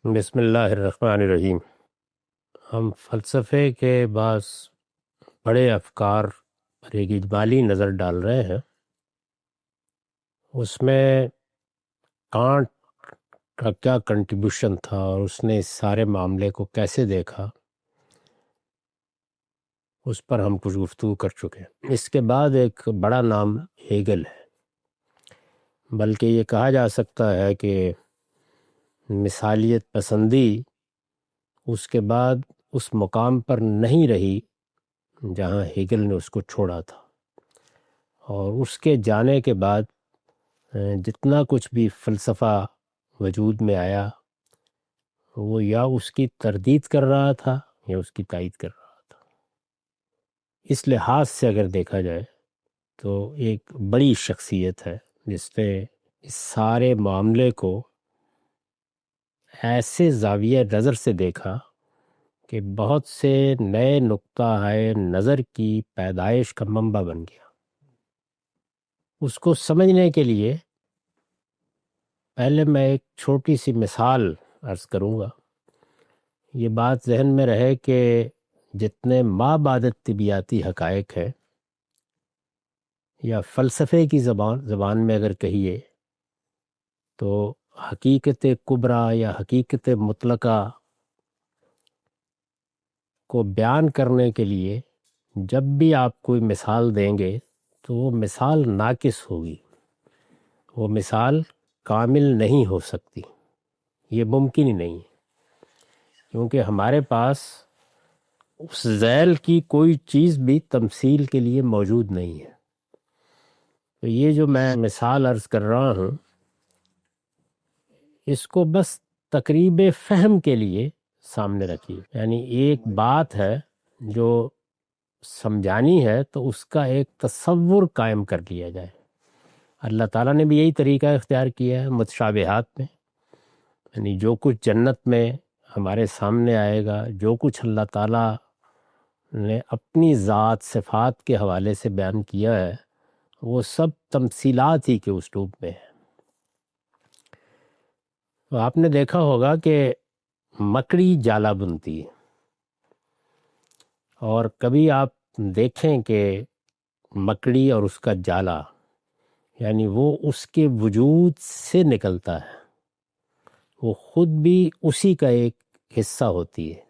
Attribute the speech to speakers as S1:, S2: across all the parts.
S1: بسم اللہ الرحمن الرحیم۔ ہم فلسفے کے بعض بڑے افکار پر ایک اجمالی نظر ڈال رہے ہیں۔ اس میں کانٹ کا کیا کنٹریبیوشن تھا اور اس نے اس سارے معاملے کو کیسے دیکھا، اس پر ہم کچھ گفتگو کر چکے ہیں۔ اس کے بعد ایک بڑا نام ہیگل ہے، بلکہ یہ کہا جا سکتا ہے کہ مثالیت پسندی اس کے بعد اس مقام پر نہیں رہی جہاں ہیگل نے اس کو چھوڑا تھا، اور اس کے جانے کے بعد جتنا کچھ بھی فلسفہ وجود میں آیا وہ یا اس کی تردید کر رہا تھا یا اس کی تائید کر رہا تھا۔ اس لحاظ سے اگر دیکھا جائے تو ایک بڑی شخصیت ہے جس نے اس سارے معاملے کو ایسے زاویہ نظر سے دیکھا کہ بہت سے نئے نقطہ نظر کی پیدائش کا منبع بن گیا۔ اس کو سمجھنے کے لیے پہلے میں ایک چھوٹی سی مثال عرض کروں گا۔ یہ بات ذہن میں رہے کہ جتنے ما بعد طبیعیاتی حقائق ہیں، یا فلسفے کی زبان میں اگر کہیے تو حقیقت کبریٰ یا حقیقت مطلقہ کو بیان کرنے کے لیے جب بھی آپ کوئی مثال دیں گے تو وہ مثال ناقص ہوگی، وہ مثال کامل نہیں ہو سکتی، یہ ممکن ہی نہیں ہے، کیونکہ ہمارے پاس اس ذیل کی کوئی چیز بھی تمثیل کے لیے موجود نہیں ہے۔ تو یہ جو میں مثال عرض کر رہا ہوں، اس کو بس تقریب فہم کے لیے سامنے رکھیے۔ یعنی ایک بات ہے جو سمجھانی ہے تو اس کا ایک تصور قائم کر لیا جائے۔ اللہ تعالیٰ نے بھی یہی طریقہ اختیار کیا ہے متشابہات میں، یعنی جو کچھ جنت میں ہمارے سامنے آئے گا، جو کچھ اللہ تعالیٰ نے اپنی ذات صفات کے حوالے سے بیان کیا ہے، وہ سب تمثیلات ہی کے اسلوب میں ہے۔ تو آپ نے دیکھا ہوگا کہ مکڑی جالا بنتی ہے، اور کبھی آپ دیکھیں کہ مکڑی اور اس کا جالا، یعنی وہ اس کے وجود سے نکلتا ہے، وہ خود بھی اسی کا ایک حصہ ہوتی ہے،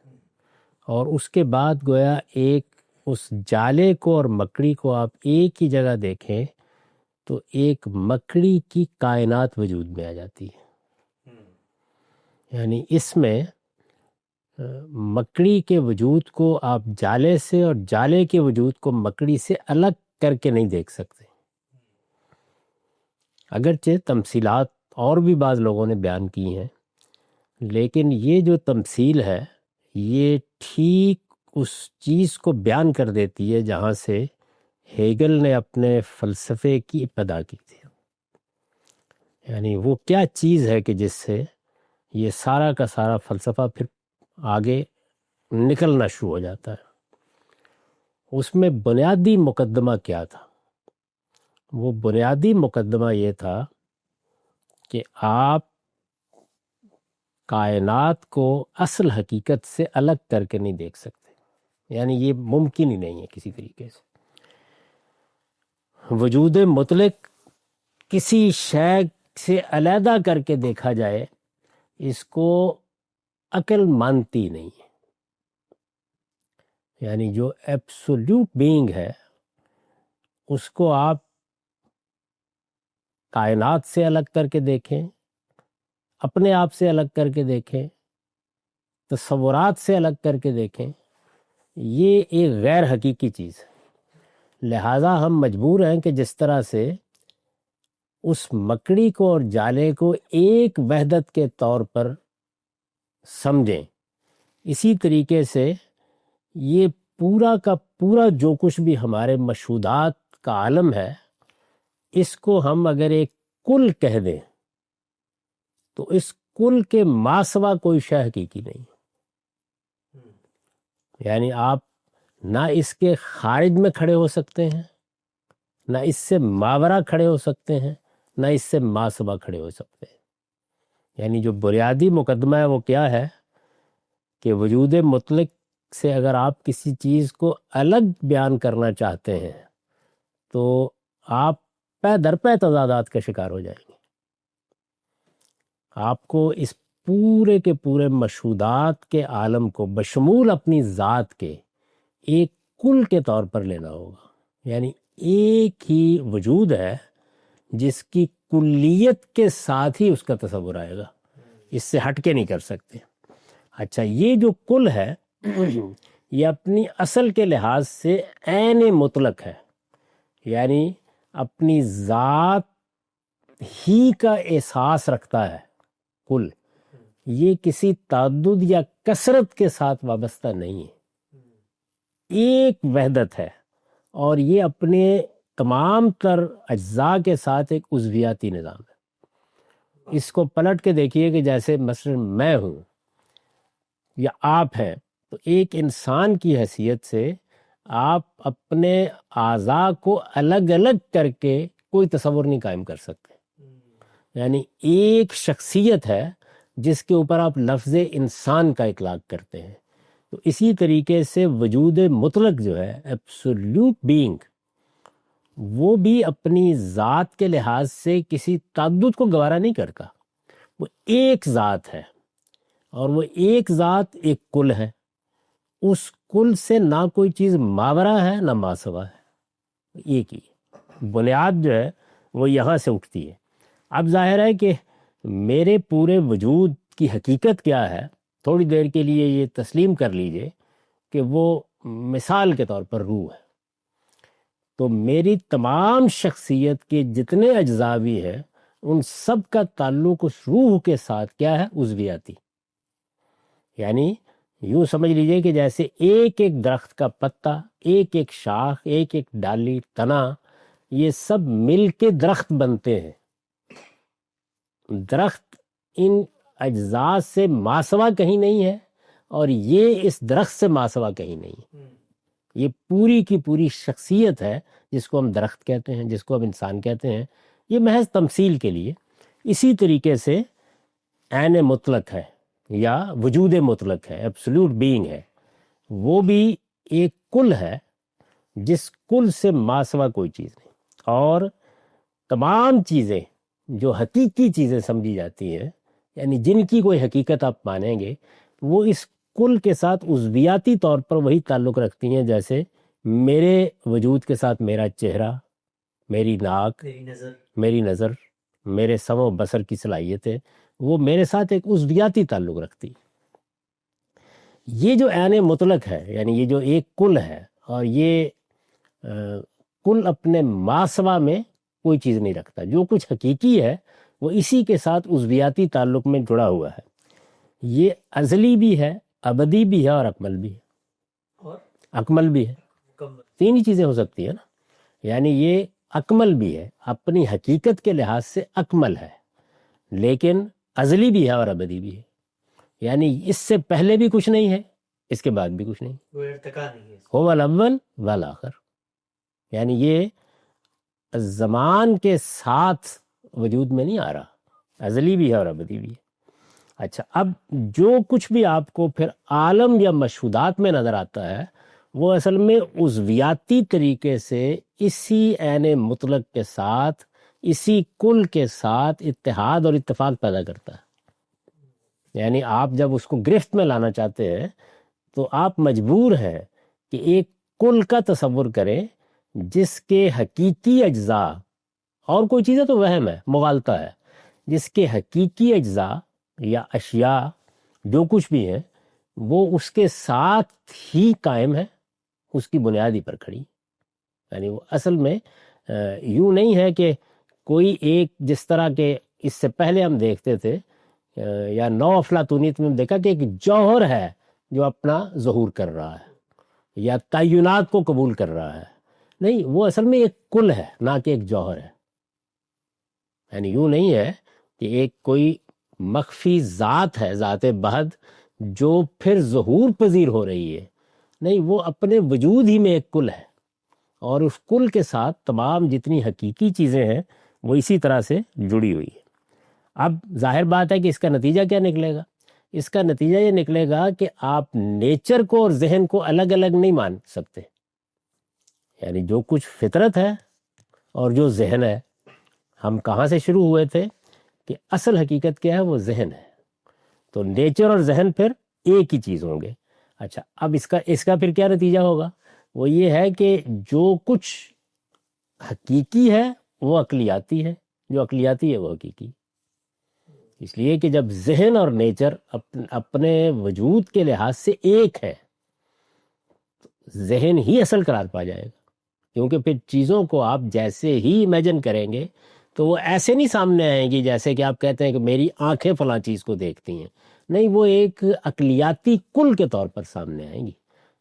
S1: اور اس کے بعد گویا ایک اس جالے کو اور مکڑی کو آپ ایک ہی جگہ دیکھیں تو ایک مکڑی کی کائنات وجود میں آ جاتی ہے۔ یعنی اس میں مکڑی کے وجود کو آپ جالے سے اور جالے کے وجود کو مکڑی سے الگ کر کے نہیں دیکھ سکتے، اگرچہ تمثیلات اور بھی بعض لوگوں نے بیان کی ہیں، لیکن یہ جو تمثیل ہے یہ ٹھیک اس چیز کو بیان کر دیتی ہے جہاں سے ہیگل نے اپنے فلسفے کی ابتدا کی تھی۔ یعنی وہ کیا چیز ہے کہ جس سے یہ سارا کا سارا فلسفہ پھر آگے نکلنا شروع ہو جاتا ہے۔ اس میں بنیادی مقدمہ کیا تھا؟ وہ بنیادی مقدمہ یہ تھا کہ آپ کائنات کو اصل حقیقت سے الگ کر کے نہیں دیکھ سکتے، یعنی یہ ممکن ہی نہیں ہے کسی طریقے سے۔ وجود مطلق کسی شے سے علیحدہ کر کے دیکھا جائے، اس کو عقل مانتی نہیں ہے۔ یعنی جو ایبسولوٹ بینگ ہے اس کو آپ کائنات سے الگ کر کے دیکھیں، اپنے آپ سے الگ کر کے دیکھیں، تصورات سے الگ کر کے دیکھیں، یہ ایک غیر حقیقی چیز ہے۔ لہٰذا ہم مجبور ہیں کہ جس طرح سے اس مکڑی کو اور جالے کو ایک وحدت کے طور پر سمجھیں، اسی طریقے سے یہ پورا کا پورا جو کچھ بھی ہمارے مشہودات کا عالم ہے، اس کو ہم اگر ایک کل کہہ دیں تو اس کل کے ماسوا کوئی شے حقیقی نہیں۔ یعنی آپ نہ اس کے خارج میں کھڑے ہو سکتے ہیں، نہ اس سے ماورا کھڑے ہو سکتے ہیں، نہ اس سے ماسوا کھڑے ہو سکتے ہیں۔ یعنی جو بنیادی مقدمہ ہے وہ کیا ہے کہ وجود مطلق سے اگر آپ کسی چیز کو الگ بیان کرنا چاہتے ہیں تو آپ پے در پے تضادات کا شکار ہو جائیں گے. آپ کو اس پورے کے پورے مشہودات کے عالم کو بشمول اپنی ذات کے ایک کل کے طور پر لینا ہوگا. یعنی ایک ہی وجود ہے جس کی کلیت کے ساتھ ہی اس کا تصور آئے گا, اس سے ہٹ کے نہیں کر سکتے. اچھا, یہ جو کل ہے یہ اپنی اصل کے لحاظ سے عین مطلق ہے, یعنی اپنی ذات ہی کا احساس رکھتا ہے. کل یہ کسی تعدد یا کثرت کے ساتھ وابستہ نہیں ہے, ایک وحدت ہے, اور یہ اپنے تمام تر اجزاء کے ساتھ ایک عضویاتی نظام ہے. اس کو پلٹ کے دیکھیے کہ جیسے مثلا میں ہوں یا آپ ہیں, تو ایک انسان کی حیثیت سے آپ اپنے اعضاء کو الگ الگ کر کے کوئی تصور نہیں قائم کر سکتے. یعنی ایک شخصیت ہے جس کے اوپر آپ لفظ انسان کا اطلاق کرتے ہیں. تو اسی طریقے سے وجود مطلق جو ہے ایبسولوٹ بینگ, وہ بھی اپنی ذات کے لحاظ سے کسی تعدد کو گوارا نہیں کرتا. وہ ایک ذات ہے, اور وہ ایک ذات ایک کل ہے. اس کل سے نہ کوئی چیز ماورا ہے نہ ماسوا ہے, ایک ہی بنیاد جو ہے وہ یہاں سے اٹھتی ہے. اب ظاہر ہے کہ میرے پورے وجود کی حقیقت کیا ہے, تھوڑی دیر کے لیے یہ تسلیم کر لیجئے کہ وہ مثال کے طور پر روح ہے. تو میری تمام شخصیت کے جتنے اجزاء بھی ہیں ان سب کا تعلق اس روح کے ساتھ کیا ہے, عضویاتی. یعنی یوں سمجھ لیجئے کہ جیسے ایک ایک درخت کا پتا, ایک ایک شاخ, ایک ایک ڈالی, تنا, یہ سب مل کے درخت بنتے ہیں. درخت ان اجزاء سے ماسوا کہیں نہیں ہے, اور یہ اس درخت سے ماسوا کہیں نہیں ہے. یہ پوری کی پوری شخصیت ہے جس کو ہم درخت کہتے ہیں, جس کو ہم انسان کہتے ہیں, یہ محض تمثیل کے لیے. اسی طریقے سے عین مطلق ہے یا وجود مطلق ہے, ایبسولوٹ بینگ ہے, وہ بھی ایک کل ہے جس کل سے ماسوا کوئی چیز نہیں. اور تمام چیزیں جو حقیقی چیزیں سمجھی جاتی ہیں, یعنی جن کی کوئی حقیقت آپ مانیں گے, وہ اس کل کے ساتھ عضویاتی طور پر وہی تعلق رکھتی ہیں جیسے میرے وجود کے ساتھ میرا چہرہ, میری ناک, میری نظر, میرے سمع و بصر کی صلاحیتیں, وہ میرے ساتھ ایک عضویاتی تعلق رکھتی. یہ جو عین مطلق ہے, یعنی یہ جو ایک کل ہے, اور یہ کل اپنے ماسوا میں کوئی چیز نہیں رکھتا. جو کچھ حقیقی ہے وہ اسی کے ساتھ عضویاتی تعلق میں جڑا ہوا ہے. یہ ازلی بھی ہے, ابدی بھی ہے, اور اکمل بھی ہے. اور اکمل بھی ہے, تین ہی چیزیں ہو سکتی ہیں نا. یعنی یہ اکمل بھی ہے, اپنی حقیقت کے لحاظ سے اکمل ہے, لیکن ازلی بھی ہے اور ابدی بھی ہے. یعنی اس سے پہلے بھی کچھ نہیں ہے, اس کے بعد بھی کچھ نہیں, کوئی ارتقا نہیں ہے. هو الاول والآخر. یعنی یہ زمان کے ساتھ وجود میں نہیں آ رہا, ازلی بھی ہے اور ابدی بھی ہے. اچھا, اب جو کچھ بھی آپ کو پھر عالم یا مشہودات میں نظر آتا ہے وہ اصل میں عضویاتی طریقے سے اسی عین مطلق کے ساتھ, اسی کل کے ساتھ اتحاد اور اتفاق پیدا کرتا ہے. یعنی آپ جب اس کو گرفت میں لانا چاہتے ہیں تو آپ مجبور ہیں کہ ایک کل کا تصور کریں جس کے حقیقی اجزاء, اور کوئی چیزیں تو وہم ہے, مغالطہ ہے, جس کے حقیقی اجزاء یا اشیاء جو کچھ بھی ہیں وہ اس کے ساتھ ہی قائم ہے, اس کی بنیادی پر کھڑی. یعنی وہ اصل میں یوں نہیں ہے کہ کوئی ایک, جس طرح کہ اس سے پہلے ہم دیکھتے تھے یا نو افلاطونیت میں ہم دیکھا کہ ایک جوہر ہے جو اپنا ظہور کر رہا ہے یا تعینات کو قبول کر رہا ہے. نہیں, وہ اصل میں ایک کل ہے, نہ کہ ایک جوہر ہے. یعنی یوں نہیں ہے کہ ایک کوئی مخفی ذات ہے, ذات بہد, جو پھر ظہور پذیر ہو رہی ہے. نہیں, وہ اپنے وجود ہی میں ایک کل ہے, اور اس کل کے ساتھ تمام جتنی حقیقی چیزیں ہیں وہ اسی طرح سے جڑی ہوئی ہے. اب ظاہر بات ہے کہ اس کا نتیجہ کیا نکلے گا؟ اس کا نتیجہ یہ نکلے گا کہ آپ نیچر کو اور ذہن کو الگ الگ نہیں مان سکتے. یعنی جو کچھ فطرت ہے اور جو ذہن ہے، ہم کہاں سے شروع ہوئے تھے کہ اصل حقیقت کیا ہے؟ وہ ذہن ہے. تو نیچر اور ذہن پھر ایک ہی چیز ہوں گے. اچھا، اب اس کا پھر کیا نتیجہ ہوگا؟ وہ یہ ہے کہ جو کچھ حقیقی ہے وہ عقلیاتی ہے، جو عقلیاتی ہے وہ حقیقی. اس لیے کہ جب ذہن اور نیچر اپنے وجود کے لحاظ سے ایک ہے، ذہن ہی اصل قرار پا جائے گا. کیونکہ پھر چیزوں کو آپ جیسے ہی امیجن کریں گے تو وہ ایسے نہیں سامنے آئیں گی جیسے کہ آپ کہتے ہیں کہ میری آنکھیں فلاں چیز کو دیکھتی ہیں. نہیں، وہ ایک عقلیاتی کل کے طور پر سامنے آئیں گی.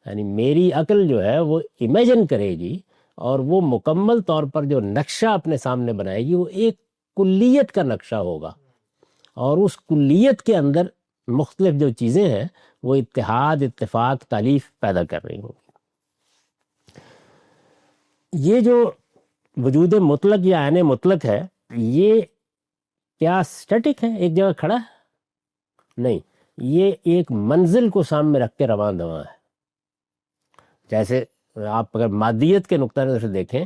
S1: یعنی میری عقل جو ہے وہ امیجن کرے گی اور وہ مکمل طور پر جو نقشہ اپنے سامنے بنائے گی وہ ایک کلیت کا نقشہ ہوگا، اور اس کلیت کے اندر مختلف جو چیزیں ہیں وہ اتحاد، اتفاق، تالیف پیدا کر رہی ہوں. یہ جو وجود مطلق یا عین مطلق ہے، یہ کیا اسٹیٹک ہے، ایک جگہ کھڑا ہے؟ نہیں، یہ ایک منزل کو سامنے رکھ کے رواں دواں ہے. جیسے آپ اگر مادیت کے نقطہ نظر سے دیکھیں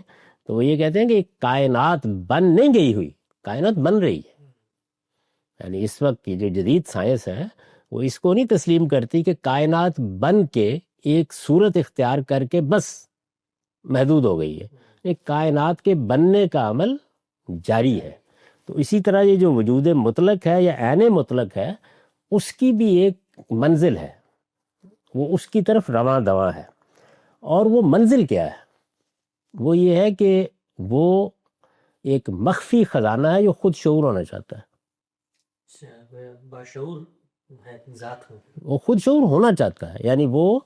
S1: تو وہ یہ کہتے ہیں کہ کائنات بن نہیں گئی ہوئی، کائنات بن رہی ہے. یعنی اس وقت کی جو جدید سائنس ہے وہ اس کو نہیں تسلیم کرتی کہ کائنات بن کے ایک صورت اختیار کر کے بس محدود ہو گئی ہے. ایک کائنات کے بننے کا عمل جاری ہے. تو اسی طرح یہ جو وجود مطلق ہے یا عین مطلق ہے، اس کی بھی ایک منزل ہے، وہ اس کی طرف رواں دواں ہے. اور وہ منزل کیا ہے؟ وہ یہ ہے کہ وہ ایک مخفی خزانہ ہے جو خود شعور ہونا چاہتا ہے.
S2: باشعور ہے، ذات ہو،
S1: وہ خود شعور ہونا چاہتا ہے، یعنی وہ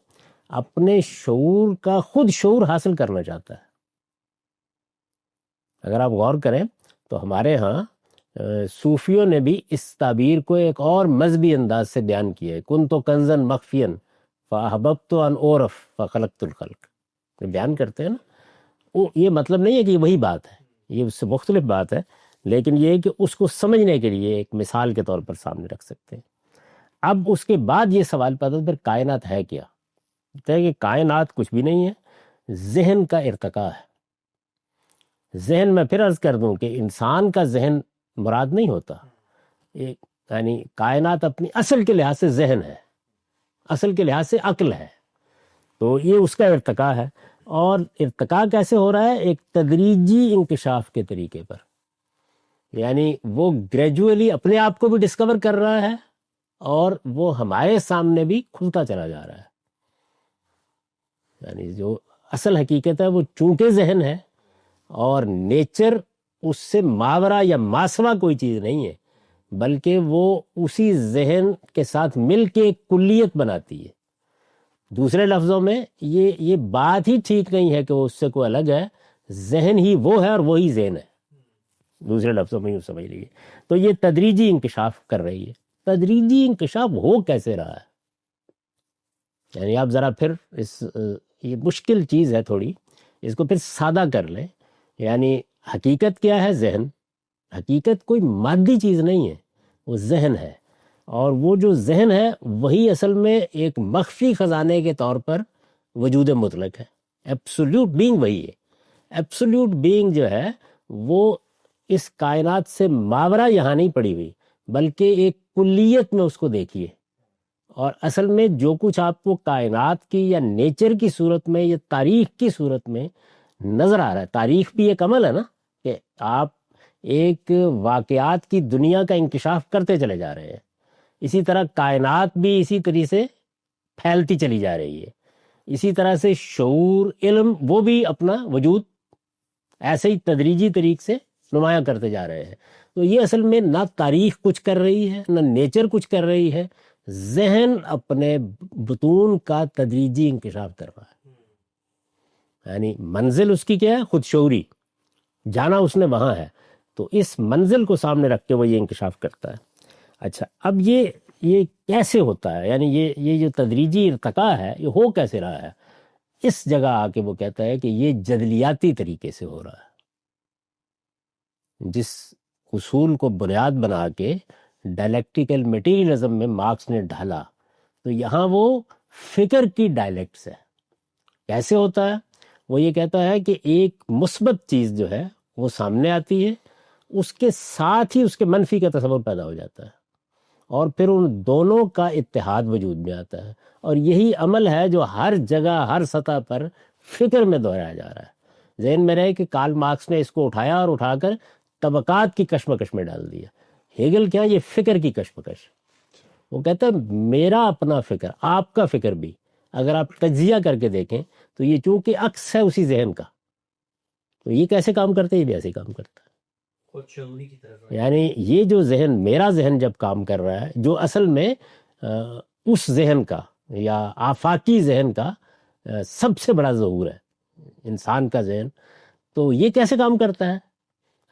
S1: اپنے شعور کا خود شعور حاصل کرنا چاہتا ہے. اگر آپ غور کریں تو ہمارے ہاں صوفیوں نے بھی اس تعبیر کو ایک اور مذہبی انداز سے بیان کیا ہے. کن تو کنزن مخفین فاحببت ان اورف فخلقت الخلق، بیان کرتے ہیں نا. وہ یہ مطلب نہیں ہے کہ وہی بات ہے، یہ اس سے مختلف بات ہے، لیکن یہ ہے کہ اس کو سمجھنے کے لیے ایک مثال کے طور پر سامنے رکھ سکتے ہیں. اب اس کے بعد یہ سوال پیدا ہوتا ہے پھر کائنات ہے کیا؟ کہتے ہیں کہ کائنات کچھ بھی نہیں ہے، ذہن کا ارتقاء ہے. ذہن میں پھر عرض کر دوں کہ انسان کا ذہن مراد نہیں ہوتا. یعنی کائنات اپنی اصل کے لحاظ سے ذہن ہے، اصل کے لحاظ سے عقل ہے. تو یہ اس کا ارتقاء ہے. اور ارتقاء کیسے ہو رہا ہے؟ ایک تدریجی انکشاف کے طریقے پر. یعنی وہ گریجولی اپنے آپ کو بھی ڈسکور کر رہا ہے اور وہ ہمارے سامنے بھی کھلتا چلا جا رہا ہے. یعنی جو اصل حقیقت ہے وہ چونکہ ذہن ہے اور نیچر اس سے ماورا یا ماسوا کوئی چیز نہیں ہے، بلکہ وہ اسی ذہن کے ساتھ مل کے ایک کلیت بناتی ہے. دوسرے لفظوں میں یہ بات ہی ٹھیک نہیں ہے کہ وہ اس سے کوئی الگ ہے. ذہن ہی وہ ہے اور وہی ذہن ہے، دوسرے لفظوں میں یوں سمجھ لیجیے. تو یہ تدریجی انکشاف کر رہی ہے. تدریجی انکشاف ہو کیسے رہا ہے؟ یعنی آپ ذرا پھر یہ مشکل چیز ہے تھوڑی، اس کو پھر سادہ کر لیں. یعنی حقیقت کیا ہے؟ ذہن. حقیقت کوئی مادی چیز نہیں ہے، وہ ذہن ہے. اور وہ جو ذہن ہے وہی اصل میں ایک مخفی خزانے کے طور پر وجود مطلق ہے. ایبسولوٹ بینگ وہی ہے. ایبسولوٹ بینگ جو ہے وہ اس کائنات سے ماورا یہاں نہیں پڑی ہوئی، بلکہ ایک کلیت میں اس کو دیکھیے. اور اصل میں جو کچھ آپ کو کائنات کی یا نیچر کی صورت میں یا تاریخ کی صورت میں نظر آ رہا ہے، تاریخ بھی ایک عمل ہے نا، کہ آپ ایک واقعات کی دنیا کا انکشاف کرتے چلے جا رہے ہیں. اسی طرح کائنات بھی اسی طرح سے پھیلتی چلی جا رہی ہے. اسی طرح سے شعور، علم، وہ بھی اپنا وجود ایسے ہی تدریجی طریق سے نمایاں کرتے جا رہے ہیں. تو یہ اصل میں نہ تاریخ کچھ کر رہی ہے نہ نیچر کچھ کر رہی ہے، ذہن اپنے بطون کا تدریجی انکشاف کر رہا ہے. یعنی منزل اس کی کیا ہے؟ خود شعوری، جانا اس نے وہاں ہے. تو اس منزل کو سامنے رکھ کے وہ یہ انکشاف کرتا ہے. اچھا، اب یہ کیسے ہوتا ہے؟ یعنی یہ جو تدریجی ارتقاء ہے یہ ہو کیسے رہا ہے؟ اس جگہ آ کے وہ کہتا ہے کہ یہ جدلیاتی طریقے سے ہو رہا ہے. جس اصول کو بنیاد بنا کے ڈائلیکٹیکل میٹیریلزم میں مارکس نے ڈھالا، تو یہاں وہ فکر کی ڈائلیکٹس ہے۔ کیسے ہوتا ہے؟ وہ یہ کہتا ہے کہ ایک مثبت چیز جو ہے وہ سامنے آتی ہے، اس کے ساتھ ہی اس کے منفی کا تصور پیدا ہو جاتا ہے، اور پھر ان دونوں کا اتحاد وجود میں آتا ہے، اور یہی عمل ہے جو ہر جگہ ہر سطح پر فکر میں دہرایا جا رہا ہے۔ ذہن میں رہے کہ کارل مارکس نے اس کو اٹھایا اور اٹھا کر طبقات کی کشمکش میں ڈال دیا۔ ہیگل کیا؟ یہ فکر کی کشمکش۔ وہ کہتا ہے میرا اپنا فکر، آپ کا فکر بھی اگر آپ تجزیہ کر کے دیکھیں تو یہ چونکہ عکس ہے اسی ذہن کا، تو یہ کیسے کام کرتے ہیں؟ یہ بھی ایسے کام کرتا ہے۔
S2: خود شعوری کی طرف
S1: یعنی یہ جو ذہن، میرا ذہن جب کام کر رہا ہے، جو اصل میں اس ذہن کا یا آفاقی ذہن کا سب سے بڑا ظہور ہے، انسان کا ذہن، تو یہ کیسے کام کرتا ہے؟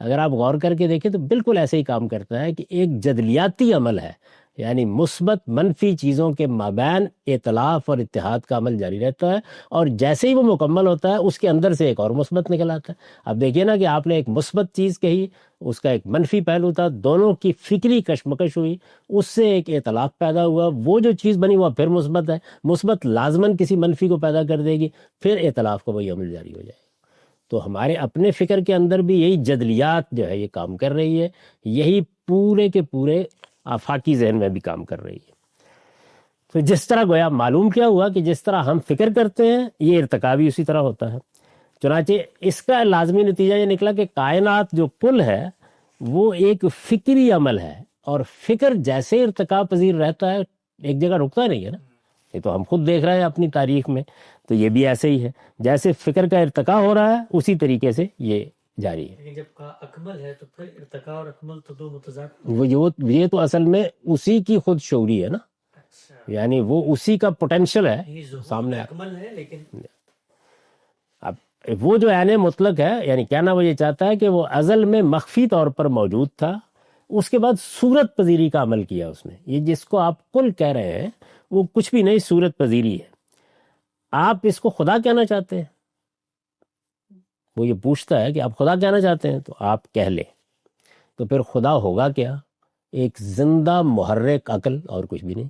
S1: اگر آپ غور کر کے دیکھیں تو بالکل ایسے ہی کام کرتا ہے کہ ایک جدلیاتی عمل ہے، یعنی مثبت منفی چیزوں کے مابین ائتلاف اور اتحاد کا عمل جاری رہتا ہے، اور جیسے ہی وہ مکمل ہوتا ہے اس کے اندر سے ایک اور مثبت نکل آتا ہے۔ اب دیکھیے نا کہ آپ نے ایک مثبت چیز کہی، اس کا ایک منفی پہلو تھا، دونوں کی فکری کشمکش ہوئی، اس سے ایک ائتلاف پیدا ہوا، وہ جو چیز بنی وہ پھر مثبت ہے، مثبت لازماً کسی منفی کو پیدا کر دے گی، پھر ائتلاف کا وہی عمل جاری ہو جائے گا۔ تو ہمارے اپنے فکر کے اندر بھی یہی جدلیات جو ہے یہ کام کر رہی ہے، یہی پورے کے پورے آفاقی ذہن میں بھی کام کر رہی ہے۔ تو جس طرح گویا معلوم کیا ہوا کہ جس طرح ہم فکر کرتے ہیں یہ ارتقا بھی اسی طرح ہوتا ہے۔ چنانچہ اس کا لازمی نتیجہ یہ نکلا کہ کائنات جو کل ہے وہ ایک فکری عمل ہے، اور فکر جیسے ارتقا پذیر رہتا ہے ایک جگہ رکتا نہیں ہے نا، یہ تو ہم خود دیکھ رہے ہیں اپنی تاریخ میں، تو یہ بھی ایسے ہی ہے، جیسے فکر کا ارتقا ہو رہا ہے اسی طریقے سے یہ جاری ہے۔
S2: لیکن جب کہا اکمل ہے تو پھر ارتقاء اور اکمل تو دو متضاد۔
S1: یہ تو اصل میں اسی کی خود شعوری ہے نا،
S2: اچھا،
S1: یعنی وہ اسی کا پوٹینشل ہے
S2: یہ ظہور
S1: سامنے۔
S2: اکمل ہے لیکن
S1: اب وہ جو عین مطلق ہے، یعنی کہنا وہ یہ چاہتا ہے کہ وہ ازل میں مخفی طور پر موجود تھا، اس کے بعد صورت پذیری کا عمل کیا اس نے۔ یہ جس کو آپ کل کہہ رہے ہیں وہ کچھ بھی نہیں، صورت پذیری ہے۔ آپ اس کو خدا کہنا چاہتے ہیں، وہ یہ پوچھتا ہے کہ آپ خدا کہنا چاہتے ہیں تو آپ کہہ لیں، تو پھر خدا ہوگا کیا؟ ایک زندہ محرک عقل، اور کچھ بھی نہیں۔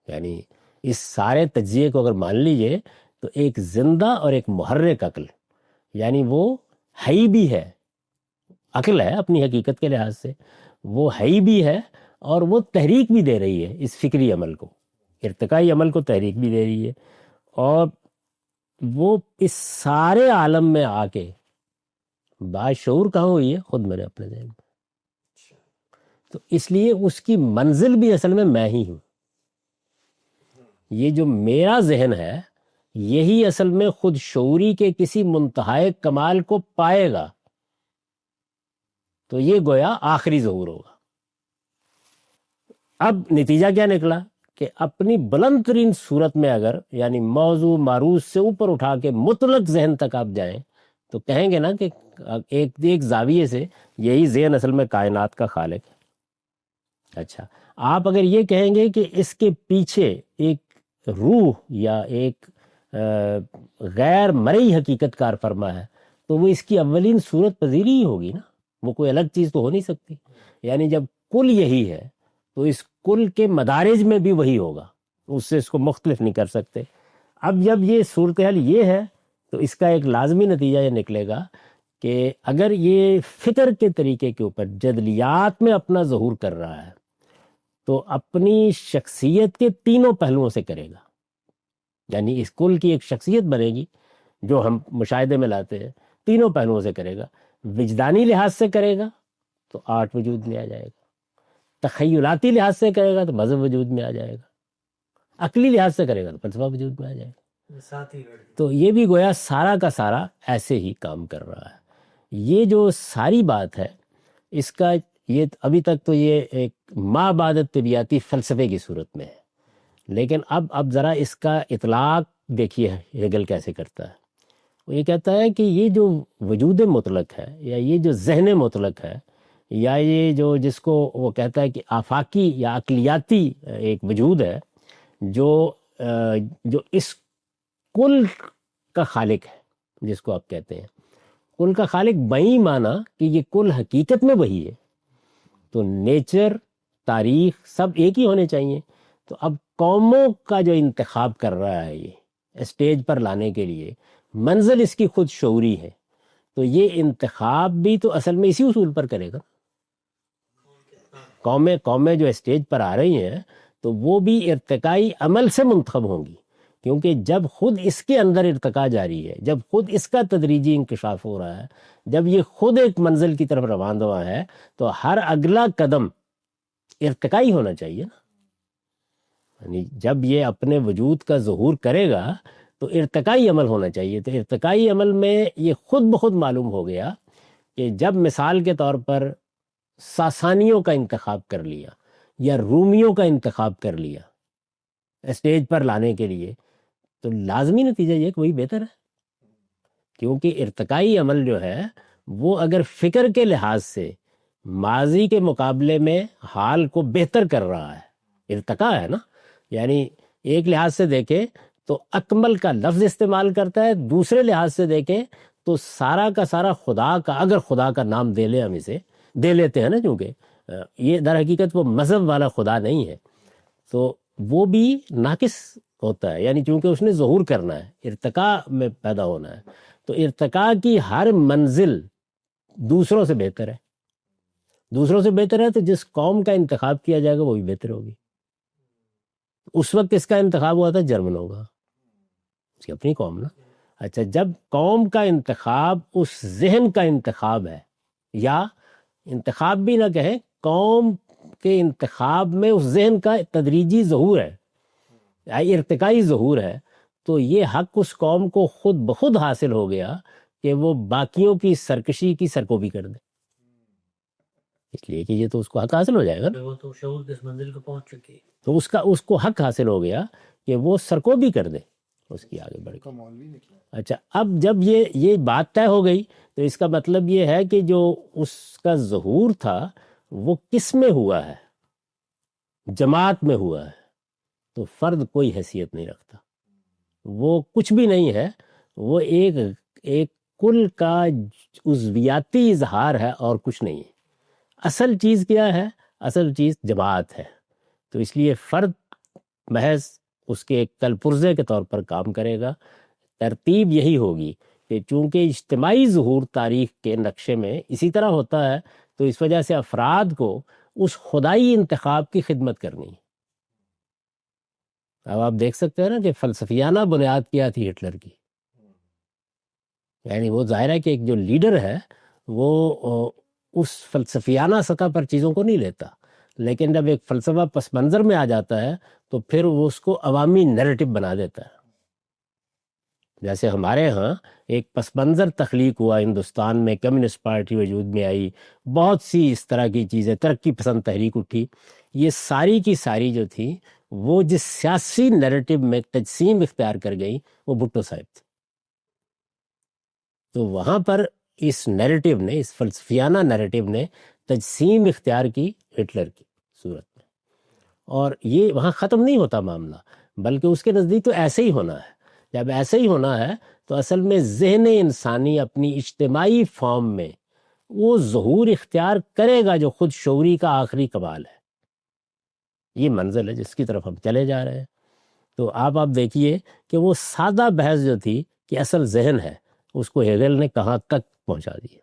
S1: یعنی اس سارے تجزیے کو اگر مان لیجئے تو ایک زندہ اور ایک محرک عقل، یعنی وہ حی بھی ہے، عقل ہے اپنی حقیقت کے لحاظ سے، وہ حی بھی ہے، اور وہ تحریک بھی دے رہی ہے اس فکری عمل کو، ارتقائی عمل کو تحریک بھی دے رہی ہے، اور وہ اس سارے عالم میں آ کے باشعور کہاں ہوئی ہے؟ خود میں نے اپنے ذہن میں۔ تو اس لیے اس کی منزل بھی اصل میں ہی ہوں۔ یہ جو میرا ذہن ہے یہی اصل میں خود شعوری کے کسی منتہائے کمال کو پائے گا، تو یہ گویا آخری ظہور ہوگا۔ اب نتیجہ کیا نکلا کہ اپنی بلند ترین صورت میں اگر یعنی موضوع معروض سے اوپر اٹھا کے مطلق ذہن تک آپ جائیں تو کہیں گے نا کہ ایک زاویے سے یہی ذہن اصل میں کائنات کا خالق ہے۔ اچھا، آپ اگر یہ کہیں گے کہ اس کے پیچھے ایک روح یا ایک غیر مرئی حقیقت کار فرما ہے تو وہ اس کی اولین صورت پذیری ہی ہوگی نا، وہ کوئی الگ چیز تو ہو نہیں سکتی۔ یعنی جب کل یہی ہے تو اس کل کے مدارج میں بھی وہی ہوگا، اس سے اس کو مختلف نہیں کر سکتے۔ اب جب یہ صورتحال یہ ہے تو اس کا ایک لازمی نتیجہ یہ نکلے گا کہ اگر یہ فکر کے طریقے کے اوپر جدلیات میں اپنا ظہور کر رہا ہے تو اپنی شخصیت کے تینوں پہلوؤں سے کرے گا، یعنی اس کل کی ایک شخصیت بنے گی جو ہم مشاہدے میں لاتے ہیں، تینوں پہلوؤں سے کرے گا۔ وجدانی لحاظ سے کرے گا تو آرٹ وجود میں آ جائے گا، تخیلاتی لحاظ سے کرے گا تو مذہب وجود میں آ جائے گا، عقلی لحاظ سے کرے گا تو فلسفہ وجود میں آ جائے گا۔
S2: ساتھ ہی لڑ
S1: تو یہ بھی گویا سارا کا سارا ایسے ہی کام کر رہا ہے۔ یہ جو ساری بات ہے اس کا یہ ابھی تک تو یہ ایک ما بعد طبیعتی فلسفے کی صورت میں ہے، لیکن اب ذرا اس کا اطلاق دیکھیے ہیگل کیسے کرتا ہے۔ وہ یہ کہتا ہے کہ یہ جو وجود مطلق ہے یا یہ جو ذہن مطلق ہے یا یہ جو جس کو وہ کہتا ہے کہ آفاقی یا عقلیاتی ایک وجود ہے جو اس کل کا خالق ہے جس کو آپ کہتے ہیں، کل کا خالق بئی مانا کہ یہ کل حقیقت میں وہی ہے، تو نیچر، تاریخ سب ایک ہی ہونے چاہیے۔ تو اب قوموں کا جو انتخاب کر رہا ہے یہ اسٹیج پر لانے کے لیے، منزل اس کی خود شعوری ہے، تو یہ انتخاب بھی تو اصل میں اسی اصول پر کرے گا۔ قومیں جو اسٹیج پر آ رہی ہیں تو وہ بھی ارتقائی عمل سے منتخب ہوں گی، کیونکہ جب خود اس کے اندر ارتقا جاری ہے، جب خود اس کا تدریجی انکشاف ہو رہا ہے، جب یہ خود ایک منزل کی طرف رواں ہے، تو ہر اگلا قدم ارتقائی ہونا چاہیے نا۔ یعنی جب یہ اپنے وجود کا ظہور کرے گا تو ارتقائی عمل ہونا چاہیے۔ تو ارتقائی عمل میں یہ خود بخود معلوم ہو گیا کہ جب مثال کے طور پر ساسانیوں کا انتخاب کر لیا یا رومیوں کا انتخاب کر لیا اسٹیج پر لانے کے لیے، تو لازمی نتیجہ یہ کہ وہی بہتر ہے، کیونکہ ارتقائی عمل جو ہے وہ اگر فکر کے لحاظ سے ماضی کے مقابلے میں حال کو بہتر کر رہا ہے، ارتقا ہے نا۔ یعنی ایک لحاظ سے دیکھیں تو اکمل کا لفظ استعمال کرتا ہے، دوسرے لحاظ سے دیکھیں تو سارا کا سارا خدا کا، اگر خدا کا نام دے لیں، ہم اسے دے لیتے ہیں نا، کیونکہ یہ در حقیقت وہ مذہب والا خدا نہیں ہے، تو وہ بھی ناقص ہوتا ہے، یعنی چونکہ اس نے ظہور کرنا ہے، ارتقاء میں پیدا ہونا ہے، تو ارتقاء کی ہر منزل دوسروں سے بہتر ہے، دوسروں سے بہتر ہے، تو جس قوم کا انتخاب کیا جائے گا وہ بھی بہتر ہوگی۔ اس وقت اس کا انتخاب ہوا تھا جرمنوں کا، اس کی اپنی قوم نا۔ اچھا، جب قوم کا انتخاب اس ذہن کا انتخاب ہے، یا انتخاب بھی نہ کہیں، قوم کے انتخاب میں اس ذہن کا تدریجی ظہور ہے، ارتقائی ظہور ہے، تو یہ حق اس قوم کو خود بخود حاصل ہو گیا کہ وہ باقیوں کی سرکشی کی سرکوبی کر دے، اس لیے کہ یہ تو اس کو حق حاصل ہو جائے گا نا،
S2: وہ تو شعور کے اس منزل کو پہنچ چکی ہے،
S1: تو اس کو حق حاصل ہو گیا کہ وہ سرکوبی کر دے اس کی آگے بڑھ کے۔ اچھا، اب جب یہ بات طے ہو گئی تو اس کا مطلب یہ ہے کہ جو اس کا ظہور تھا وہ کس میں ہوا ہے؟ جماعت میں ہوا ہے، تو فرد کوئی حیثیت نہیں رکھتا، وہ کچھ بھی نہیں ہے، وہ ایک کل کا عضویاتی اظہار ہے اور کچھ نہیں ہے۔ اصل چیز کیا ہے؟ اصل چیز جماعت ہے، تو اس لیے فرد محض اس کے ایک کل پرزے کے طور پر کام کرے گا۔ ترتیب یہی ہوگی کہ چونکہ اجتماعی ظہور تاریخ کے نقشے میں اسی طرح ہوتا ہے، تو اس وجہ سے افراد کو اس خدائی انتخاب کی خدمت کرنی ہے۔ اب آپ دیکھ سکتے ہیں نا کہ فلسفیانہ بنیاد کیا تھی ہٹلر کی، یعنی وہ ظاہر ہے کہ ایک جو لیڈر ہے وہ اس فلسفیانہ سطح پر چیزوں کو نہیں لیتا، لیکن جب ایک فلسفہ پس منظر میں آ جاتا ہے تو پھر وہ اس کو عوامی نیریٹو بنا دیتا ہے۔ جیسے ہمارے ہاں ایک پس منظر تخلیق ہوا ہندوستان میں، کمیونسٹ پارٹی وجود میں آئی، بہت سی اس طرح کی چیزیں، ترقی پسند تحریک اٹھی، یہ ساری کی ساری جو تھی وہ جس سیاسی نیریٹو میں تجسیم اختیار کر گئی وہ بھٹو صاحب تھے۔ تو وہاں پر اس نیریٹو نے، اس فلسفیانہ نیریٹو نے تجسیم اختیار کی ہٹلر کی صورت میں، اور یہ وہاں ختم نہیں ہوتا معاملہ، بلکہ اس کے نزدیک تو ایسے ہی ہونا ہے۔ جب ایسے ہی ہونا ہے تو اصل میں ذہن انسانی اپنی اجتماعی فارم میں وہ ظہور اختیار کرے گا جو خود شعوری کا آخری کمال ہے۔ یہ منزل ہے جس کی طرف ہم چلے جا رہے ہیں۔ تو آپ دیکھیے کہ وہ سادہ بحث جو تھی کہ اصل ذہن ہے، اس کو ہیگل نے کہاں تک پہنچا دیا،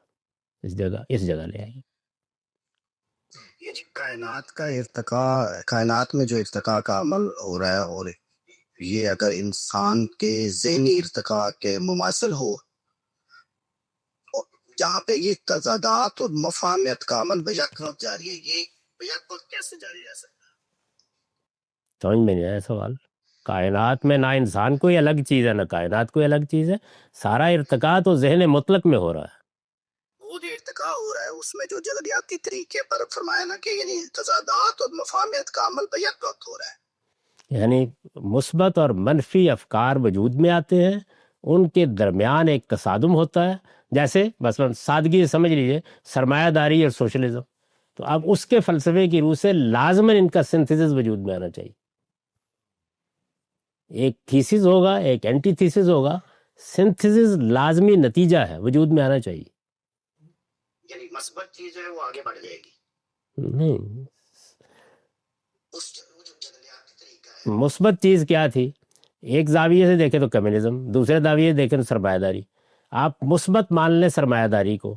S1: اس جگہ لے آئی۔
S3: یہ جی کائنات کا ارتقاء، کائنات میں جو ارتقاء کا عمل ہو رہا ہے، اور یہ اگر انسان کے ذہنی ارتقاء کے مماثل ہو، اور جہاں پہ یہ تضادات اور مفاہمت کا عمل بیک وقت جاری ہے، یہ بیک وقت کیسے جاری رہ سکتا ہے؟
S1: سمجھ میں نہیں آیا سوال۔ کائنات میں نہ انسان کوئی الگ چیز ہے نہ کائنات کوئی الگ چیز ہے، سارا ارتقاء تو ذہن مطلق میں ہو رہا ہے۔
S3: وہ جو ارتقاء ہو رہا ہے اس میں جو جغلیاتی طریقے پر فرمایا نا کہ یعنی تضادات اور مفاہمت کا عمل بیک وقت ہو رہا ہے،
S1: یعنی مثبت اور منفی افکار وجود میں آتے ہیں، ان کے درمیان ایک تصادم ہوتا ہے، جیسے مثلا سادگی سے سمجھ لیجئے سرمایہ داری اور سوشلزم، تو اب اس کے فلسفے کی روح سے لازماً ان کا سنتھیسس وجود میں آنا چاہیے۔ ایک تھیسس ہوگا، ایک اینٹی تھیسس ہوگا، سنتھسس لازمی نتیجہ ہے، وجود میں آنا چاہیے.
S3: یعنی مثبت چیز جو ہے وہ آگے بڑھ جائے گی.
S1: نہیں،
S3: اس وہ جو جدلیاتی طریقہ ہے.
S1: مثبت چیز کیا تھی؟ ایک زاویے سے دیکھیں تو کمیونزم، دوسرے زاویے سے دیکھیں تو سرمایہ داری. آپ مثبت مان لیں سرمایہ داری کو،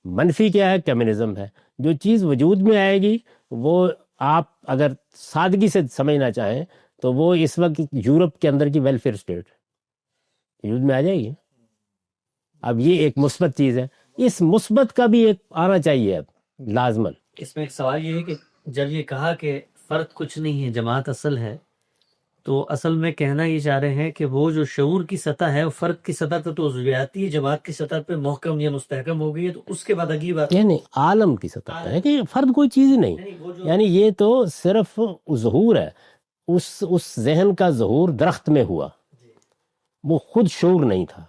S1: منفی کیا ہے؟ کمیونزم ہے. جو چیز وجود میں آئے گی وہ آپ اگر سادگی سے سمجھنا چاہیں تو وہ اس وقت یورپ کے اندر کی ویلفیئر اسٹیٹ وجود میں آ جائے گی. اب یہ ایک مثبت چیز ہے، اس مثبت کا بھی ایک آنا چاہیے اب لازمن.
S2: اس میں ایک سوال یہ ہے کہ جب یہ کہا کہ فرد کچھ نہیں ہے، جماعت اصل ہے، تو اصل میں کہنا یہ چاہ رہے ہیں کہ وہ جو شعور کی سطح ہے وہ فرد کی سطح پہ تو عضویاتی ہے، جماعت کی سطح پہ محکم یا مستحکم ہو گئی ہے، تو اس کے بعد اگلی بات
S1: یعنی عالم کی سطح پہ ہے کہ فرد کوئی چیز ہی نہیں.
S2: وہ جو
S1: یعنی یہ تو صرف ظہور ہے، اس ذہن کا ظہور درخت میں ہوا، وہ خود شعور نہیں تھا.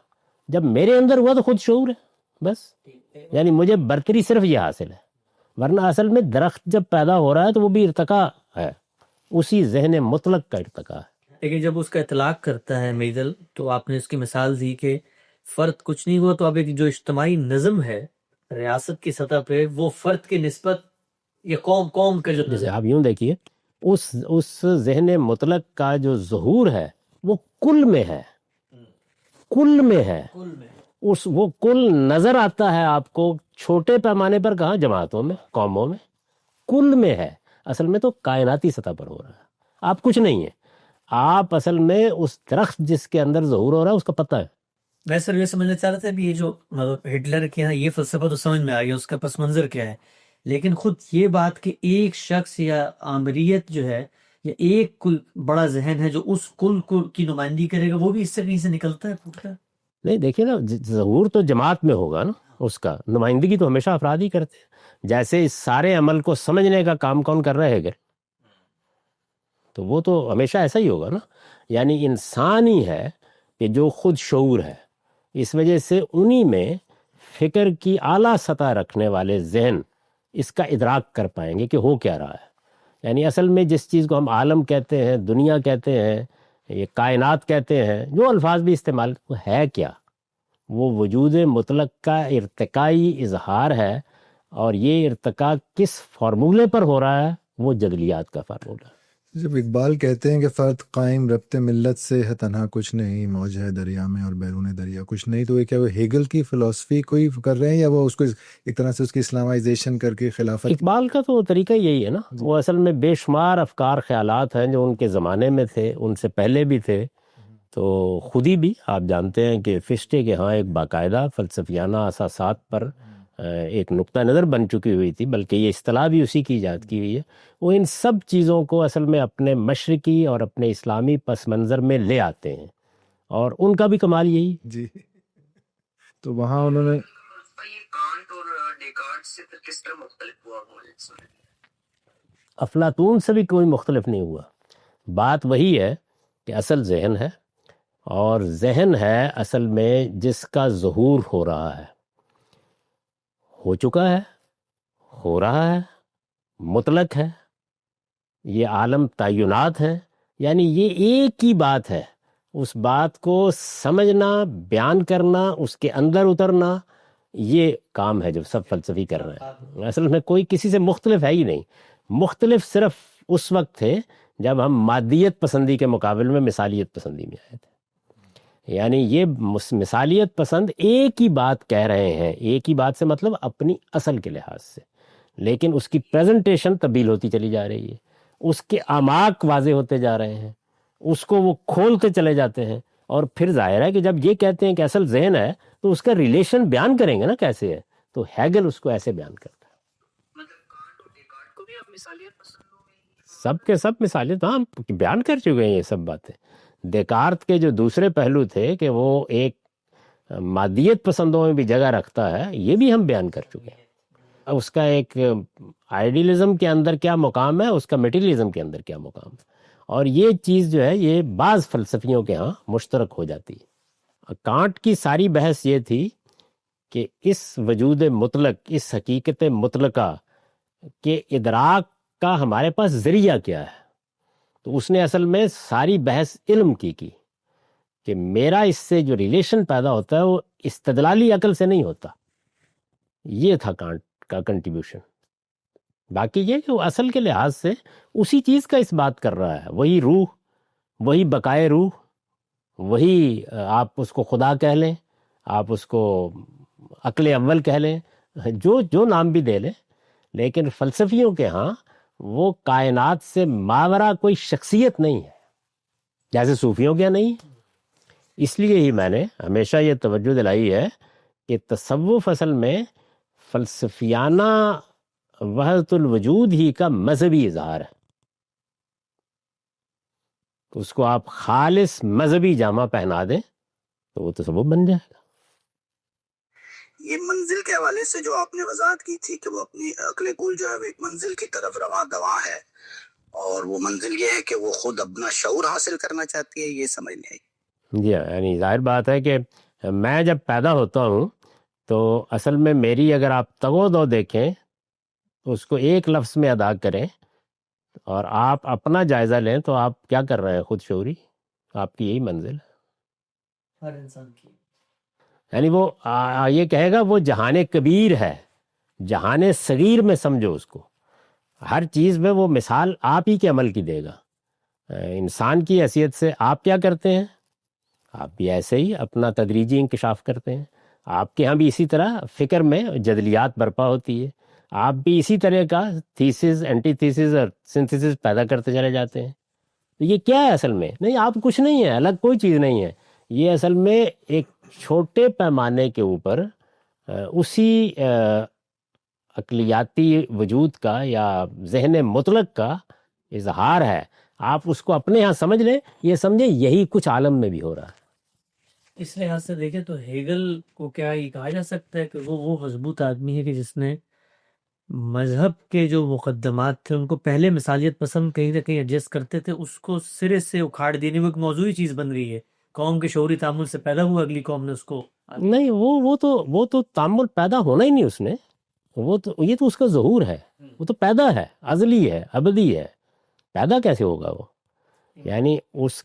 S1: جب میرے اندر ہوا تو خود شعور ہے بس. یعنی مجھے برتری صرف یہ حاصل ہے، ورنہ اصل میں درخت جب پیدا ہو رہا ہے تو وہ بھی ارتقا ہے، اسی ذہن مطلق کا ارتقا ہے.
S2: لیکن جب اس کا اطلاق کرتا ہے میدل، تو آپ نے اس کی مثال دی کہ فرد کچھ نہیں ہوا، تو اب ایک جو اجتماعی نظم ہے ریاست کی سطح پہ وہ فرد کی نسبت یا قوم کا جو
S1: جیسے آپ یوں دیکھیے، اس ذہن مطلق کا جو ظہور ہے وہ کل میں ہے، کل میں ہے. وہ کل نظر آتا ہے آپ کو چھوٹے پیمانے پر، کہاں؟ جماعتوں میں، قوموں میں. کل میں ہے، اصل میں تو کائناتی سطح پر ہو رہا ہے. آپ کچھ نہیں ہیں، آپ اصل میں اس درخت جس کے اندر ظہور ہو رہا ہے اس کا پتہ ہے.
S2: میں سر یہ سمجھنا چاہ رہا تھا ابھی، یہ جو مطلب ہٹلر کے یہاں یہ فلسفہ تو سمجھ میں آ گیا، اس کا پس منظر کیا ہے، لیکن خود یہ بات کہ ایک شخص یا آمریت جو ہے یا ایک کل بڑا ذہن ہے جو اس کل کی نمائندگی کرے گا، وہ بھی اس سے کہیں سے نکلتا ہے، پھوٹتا ہے.
S1: نہیں دیکھیے نا، ظہور تو جماعت میں ہوگا نا، اس کا نمائندگی تو ہمیشہ افراد ہی کرتے ہیں. جیسے اس سارے عمل کو سمجھنے کا کام کون کر رہے گا، تو وہ تو ہمیشہ ایسا ہی ہوگا نا. یعنی انسان ہی ہے کہ جو خود شعور ہے، اس وجہ سے انہی میں فکر کی اعلیٰ سطح رکھنے والے ذہن اس کا ادراک کر پائیں گے کہ ہو کیا رہا ہے. یعنی اصل میں جس چیز کو ہم عالم کہتے ہیں، دنیا کہتے ہیں، یہ کائنات کہتے ہیں، جو الفاظ بھی استعمال، وہ ہے کیا؟ وہ وجود مطلق کا ارتقائی اظہار ہے، اور یہ ارتقاء کس فارمولے پر ہو رہا ہے؟ وہ جدلیات کا فارمولہ ہے.
S4: جب اقبال کہتے ہیں کہ فرد قائم ربط ملت سے ہے تنہا کچھ نہیں، موج ہے دریا میں اور بیرون دریا کچھ نہیں، تو یہ کیا وہ ہیگل کی فلسفی کوئی کر رہے ہیں، یا وہ اس کو ایک طرح سے اس کی اسلامائزیشن کر کے خلافت؟
S1: اقبال کا تو طریقہ یہی ہے نا، وہ اصل میں بے شمار افکار خیالات ہیں جو ان کے زمانے میں تھے، ان سے پہلے بھی تھے. تو خود ہی بھی آپ جانتے ہیں کہ فشتے کے ہاں ایک باقاعدہ فلسفیانہ اساسات پر ایک نقطہ نظر بن چکی ہوئی تھی، بلکہ یہ اصطلاح بھی اسی کی ایجاد کی ہوئی ہے. وہ ان سب چیزوں کو اصل میں اپنے مشرقی اور اپنے اسلامی پس منظر میں لے آتے ہیں، اور ان کا بھی کمال یہی.
S4: جی، تو وہاں انہوں نے
S3: یہ کانٹ اور ڈیکارٹ سے پھر کس طرح مختلف ہوا؟
S1: افلاطون سے بھی کوئی مختلف نہیں ہوا. بات وہی ہے کہ اصل ذہن ہے، اور ذہن ہے اصل میں جس کا ظہور ہو رہا ہے، ہو چکا ہے، ہو رہا ہے، مطلق ہے. یہ عالم تعینات ہیں، یعنی یہ ایک ہی بات ہے. اس بات کو سمجھنا، بیان کرنا، اس کے اندر اترنا، یہ کام ہے جو سب فلسفی کر رہے ہیں. اصل میں کوئی کسی سے مختلف ہے ہی نہیں. مختلف صرف اس وقت تھے جب ہم مادیت پسندی کے مقابل میں مثالیت پسندی میں آئے تھے. یعنی یہ مثالیت پسند ایک ہی بات کہہ رہے ہیں، ایک ہی بات سے مطلب اپنی اصل کے لحاظ سے، لیکن اس کی پریزنٹیشن تبدیل ہوتی چلی جا رہی ہے، اس کے اعماق واضح ہوتے جا رہے ہیں، اس کو وہ کھولتے چلے جاتے ہیں. اور پھر ظاہر ہے کہ جب یہ کہتے ہیں کہ اصل ذہن ہے تو اس کا ریلیشن بیان کریں گے نا کیسے ہے، تو ہیگل اس کو ایسے بیان کرتا ہے. سب کے سب مثالیت ہم بیان کر چکے ہیں یہ سب باتیں. دیکارت کے جو دوسرے پہلو تھے کہ وہ ایک مادیت پسندوں میں بھی جگہ رکھتا ہے، یہ بھی ہم بیان کر چکے ہیں. اس کا ایک آئیڈیلزم کے اندر کیا مقام ہے، اس کا میٹیریلزم کے اندر کیا مقام ہے، اور یہ چیز جو ہے یہ بعض فلسفیوں کے ہاں مشترک ہو جاتی ہے. کانٹ کی ساری بحث یہ تھی کہ اس وجود مطلق، اس حقیقت مطلقہ کے ادراک کا ہمارے پاس ذریعہ کیا ہے. تو اس نے اصل میں ساری بحث علم کی کہ میرا اس سے جو ریلیشن پیدا ہوتا ہے وہ استدلالی عقل سے نہیں ہوتا. یہ تھا کانٹ کا کنٹریبیوشن. باقی یہ کہ وہ اصل کے لحاظ سے اسی چیز کا اس بات کر رہا ہے، وہی روح، وہی بقائے روح، وہی آپ اس کو خدا کہہ لیں، آپ اس کو عقل اول کہہ لیں، جو نام بھی دے لیں، لیکن فلسفیوں کے ہاں وہ کائنات سے ماورا کوئی شخصیت نہیں ہے، جیسے صوفیوں کے نہیں. اس لیے ہی میں نے ہمیشہ یہ توجہ دلائی ہے کہ تصوف اصل میں فلسفیانہ وحدت الوجود ہی کا مذہبی اظہار ہے. اس کو آپ خالص مذہبی جامہ پہنا دیں تو وہ تصوف بن جائے گا.
S3: یہ منزل کے حوالے سے جو آپ نے وضاحت کی تھی کہ وہ اپنی عقل کل جو ہے وہ ایک منزل کی طرف رواں دواں ہے، اور وہ منزل یہ ہے کہ وہ خود اپنا شعور حاصل کرنا چاہتی ہے، یہ سمجھ نہیں آئی.
S1: جی ہاں، یعنی ظاہر بات ہے کہ میں جب پیدا ہوتا ہوں تو اصل میں میری اگر آپ تگو دو دیکھیں اس کو ایک لفظ میں ادا کریں اور آپ اپنا جائزہ لیں تو آپ کیا کر رہے ہیں؟ خود شعوری. آپ کی یہی منزل ہے.
S2: ہر انسان کی
S1: یعنی وہ یہ کہے گا وہ جہان کبیر ہے، جہان صغیر میں سمجھو اس کو. ہر چیز میں وہ مثال آپ ہی کے عمل کی دے گا. انسان کی حیثیت سے آپ کیا کرتے ہیں؟ آپ بھی ایسے ہی اپنا تدریجی انکشاف کرتے ہیں. آپ کے ہاں بھی اسی طرح فکر میں جدلیات برپا ہوتی ہے. آپ بھی اسی طرح کا تھیسز، اینٹی تھیسز اور سنتھیسز پیدا کرتے چلے جاتے ہیں. تو یہ کیا ہے اصل میں؟ نہیں، آپ کچھ نہیں ہے، الگ کوئی چیز نہیں ہے. یہ اصل میں ایک چھوٹے پیمانے کے اوپر اسی عقلیاتی وجود کا یا ذہن مطلق کا اظہار ہے. آپ اس کو اپنے ہاں سمجھ لیں، یہ سمجھیں یہی کچھ عالم میں بھی ہو رہا ہے.
S2: اس لحاظ سے دیکھیں تو ہیگل کو کیا یہ کہا جا سکتا ہے کہ وہ مضبوط آدمی ہے کہ جس نے مذہب کے جو مقدمات تھے ان کو پہلے مثالیت پسند کہیں نہ کہیں ایڈجسٹ کرتے تھے، اس کو سرے سے اکھاڑ دینے میں ایک موضوعی چیز بن رہی ہے. قوم کے شعوری تعامل سے پیدا ہوا، اگلی قوم نے اس کو
S1: نہیں، وہ تو تعامل پیدا ہونا ہی نہیں اس نے. یہ تو اس کا ظہور ہے، وہ تو پیدا ہے، ازلی ہے، ابدی ہے. پیدا کیسے ہوگا وہ؟ یعنی اس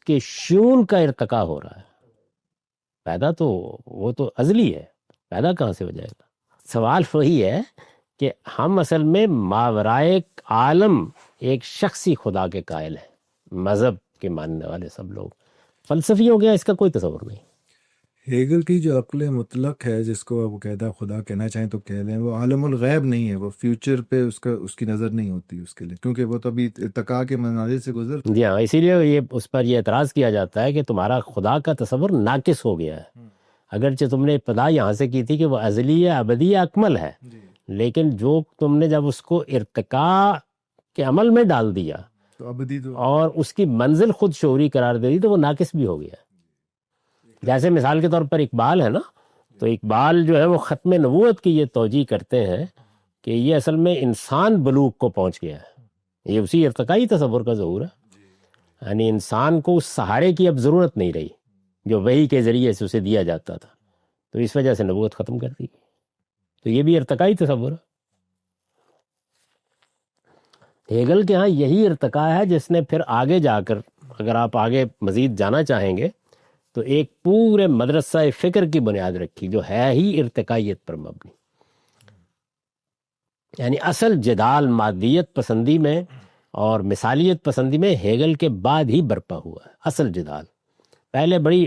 S1: کے شیون کا ارتقا ہو رہا ہے. پیدا تو وہ تو ازلی ہے، پیدا کہاں سے ہو جائے گا؟ سوال وہی ہے کہ ہم اصل میں ماورائے عالم ایک شخصی خدا کے قائل ہیں. مذہب کے ماننے والے سب لوگ، فلسفی ہو گیا، اس کا کوئی تصور نہیں.
S4: ہیگل کی جو عقل مطلق ہے، جس کو آپ قاعدہ خدا کہنا چاہیں تو کہہ لیں، وہ عالم الغیب نہیں ہے. وہ فیوچر پہ اس کی نظر نہیں ہوتی اس کے لیے، کیونکہ وہ تو ابھی ارتقاء کے مناظر سے گزر.
S1: جی ہاں، اسی لیے اس پر یہ اعتراض کیا جاتا ہے کہ تمہارا خدا کا تصور ناقص ہو گیا ہے. اگرچہ تم نے ابتدا یہاں سے کی تھی کہ وہ ازلی ہے، ابدی ہے، اکمل ہے، لیکن جو تم نے جب اس کو ارتقاء کے عمل میں ڈال دیا
S4: تو ابدی تو
S1: اور اس کی منزل خود شعوری قرار دے دی تو وہ ناقص بھی ہو گیا. جیسے مثال کے طور پر اقبال ہے نا، تو اقبال جو ہے وہ ختم نبوت کی یہ توجیہ کرتے ہیں کہ یہ اصل میں انسان بلوغ کو پہنچ گیا ہے. یہ اسی ارتقائی تصور کا ظہور ہے. یعنی انسان کو اس سہارے کی اب ضرورت نہیں رہی جو وحی کے ذریعے سے اسے دیا جاتا تھا، تو اس وجہ سے نبوت ختم کر دی. تو یہ بھی ارتقائی تصور ہے. ہیگل کے ہاں یہی ارتقاء ہے جس نے پھر آگے جا کر، اگر آپ آگے مزید جانا چاہیں گے تو ایک پورے مدرسہ فکر کی بنیاد رکھی جو ہے ہی ارتقائیت پر مبنی. یعنی اصل جدال مادیت پسندی میں اور مثالیت پسندی میں ہیگل کے بعد ہی برپا ہوا ہے. اصل جدال پہلے بڑی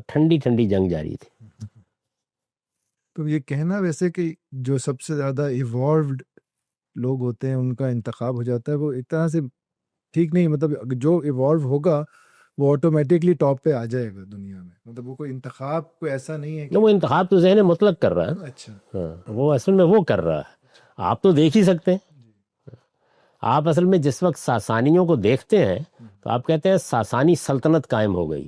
S1: ٹھنڈی جنگ جاری تھی.
S4: تو یہ کہنا ویسے کہ جو سب سے زیادہ ایوالوڈ لوگ ہوتے ہیں ان کا انتخاب ہو جاتا ہے، وہ ایک طرح سے ٹھیک نہیں. مطلب جو ایوالو ہوگا وہ آٹومیٹکلی ٹاپ پہ آ جائے گا دنیا میں. مطلب وہ کوئی انتخاب کوئی ایسا نہیں ہے کہ
S1: وہ انتخاب تو ذہن مطلق کر رہا ہے.
S4: اچھا،
S1: ہاں، وہ اصل میں وہ کر رہا ہے. آپ تو دیکھ ہی سکتے ہیں. آپ اصل میں جس وقت ساسانیوں کو دیکھتے ہیں تو آپ کہتے ہیں ساسانی سلطنت قائم ہو گئی،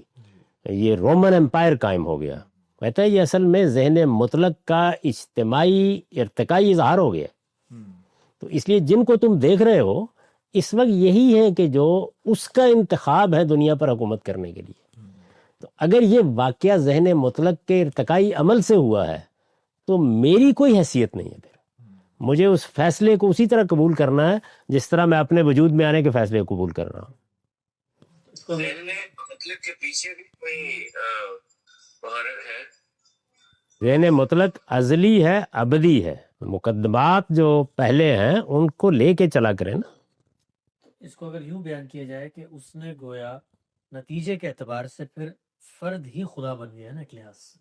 S1: یہ رومن امپائر قائم ہو گیا. کہتا ہے یہ اصل میں ذہن مطلق کا اجتماعی ارتقائی اظہار ہو گیا. تو اس لیے جن کو تم دیکھ رہے ہو اس وقت یہی ہے کہ جو اس کا انتخاب ہے دنیا پر حکومت کرنے کے لیے. تو اگر یہ واقعہ ذہن مطلق کے ارتقائی عمل سے ہوا ہے تو میری کوئی حیثیت نہیں ہے. پھر مجھے اس فیصلے کو اسی طرح قبول کرنا ہے جس طرح میں اپنے وجود میں آنے کے فیصلے کو قبول کر رہا ہوں.
S2: تو
S3: مطلب کے پیچھے بھی کوئی محرک ہے.
S1: ذہن مطلق ازلی ہے، ابدی ہے. مقدمات جو پہلے ہیں ان کو لے کے چلا کریں نا.
S2: اس کو اگر یوں بیان کیا جائے کہ اس نے گویا نتیجے کے اعتبار سے پھر فرد ہی خدا بن گیا نا ایک لحاظ سے.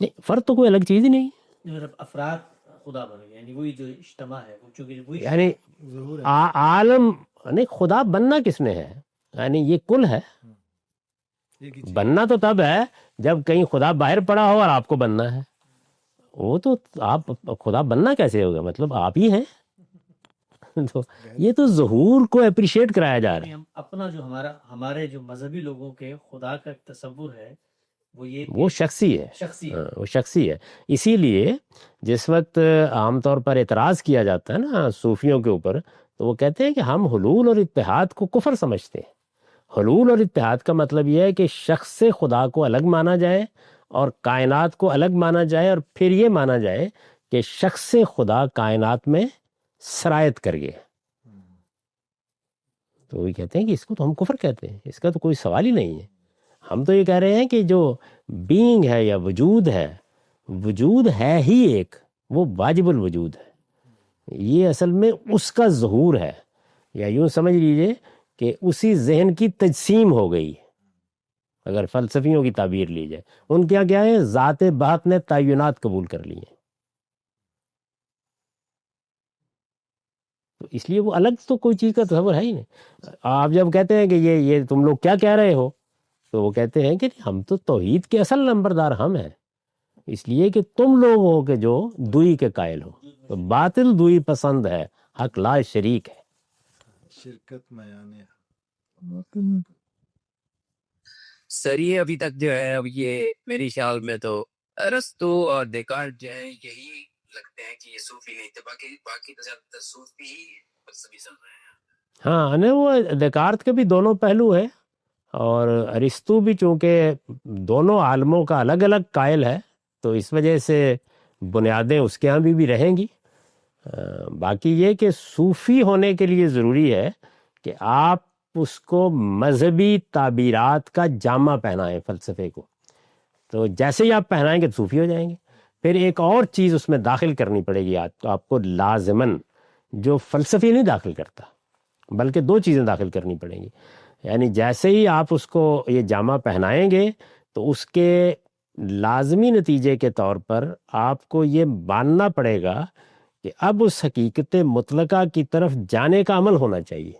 S1: نہیں، فرد تو کوئی الگ چیز ہی نہیں.
S2: مطلب افراد خدا بن گئے، یعنی وہی جو اجتماع ہے، وہ چونکہ وہی
S1: یعنی
S4: ظہور ہے.
S1: عالم نہیں، خدا بننا کس نے ہے؟ یعنی یہ کل ہے.
S4: ایک ہی چیز.
S1: بننا تو تب ہے جب کہیں خدا باہر پڑا ہو اور آپ کو بننا ہے. وہ تو آپ خدا بننا کیسے ہوگا؟ مطلب آپ ہی ہیں. تو یہ تو ظہور کو اپریشیٹ کرایا جا رہا ہے.
S2: یعنی ہم اپنا جو ہمارے جو مذہبی لوگوں کے خدا کا ایک تصور ہے وہ یہ
S1: وہ شخصی ہے.
S2: شخصی ہے.
S1: ہاں، وہ شخصی ہے. اسی لیے جس وقت عام طور پر اعتراض کیا جاتا ہے نا صوفیوں کے اوپر، تو وہ کہتے ہیں کہ ہم حلول اور اتحاد کو کفر سمجھتے ہیں. حلول اور اتحاد کا مطلب یہ ہے کہ شخص سے خدا کو الگ مانا جائے اور کائنات کو الگ مانا جائے، اور پھر یہ مانا جائے کہ شخص سے خدا کائنات میں سرایت کر گئے. تو وہ کہتے ہیں کہ اس کو تو ہم کفر کہتے ہیں، اس کا تو کوئی سوال ہی نہیں ہے. ہم تو یہ کہہ رہے ہیں کہ جو بینگ ہے یا وجود ہے ہی ایک، وہ واجب الوجود ہے. یہ اصل میں اس کا ظہور ہے، یا یوں سمجھ لیجئے کہ اسی ذہن کی تجسیم ہو گئی. اگر فلسفیوں کی تعبیر لی جائے، ان کے یہاں کیا ہے، ذات بات نے تعینات قبول کر لی ہیں. تو اس لیے وہ الگ تو کوئی چیز کا تصور ہے ہی نہیں. آپ جب کہتے ہیں کہ یہ تم لوگ کیا کہہ رہے ہو، تو وہ کہتے ہیں کہ ہم تو توحید کے اصل نمبردار ہم ہیں، اس لیے کہ تم لوگ ہو کہ جو دوئی کے قائل ہو. تو باطل دوئی پسند ہے، حق لا شریک ہے.
S4: شرکت میانے.
S5: سر یہ ابھی تک جو ہے اب یہ میری خیال میں تو ارسطو اور دیکارٹ جو ہے یہی لگتے ہیں کہ یہ صوفی نہیں تھے، باقی تو زیادہ تر صوفی ہی فلسفی چل رہے ہیں.
S1: ہاں نہیں، وہ دیکارت کے بھی دونوں پہلو ہیں، اور ارسطو بھی چونکہ دونوں عالموں کا الگ الگ قائل ہے، تو اس وجہ سے بنیادیں اس کے ہاں بھی رہیں گی. باقی یہ کہ صوفی ہونے کے لیے ضروری ہے کہ آپ اس کو مذہبی تعبیرات کا جامہ پہنائیں فلسفے کو. تو جیسے ہی آپ پہنائیں گے تو صوفی ہو جائیں گے. پھر ایک اور چیز اس میں داخل کرنی پڑے گی آپ کو لازماً، جو فلسفی نہیں داخل کرتا، بلکہ دو چیزیں داخل کرنی پڑیں گی. یعنی جیسے ہی آپ اس کو یہ جامہ پہنائیں گے تو اس کے لازمی نتیجے کے طور پر آپ کو یہ ماننا پڑے گا کہ اب اس حقیقت مطلقہ کی طرف جانے کا عمل ہونا چاہیے،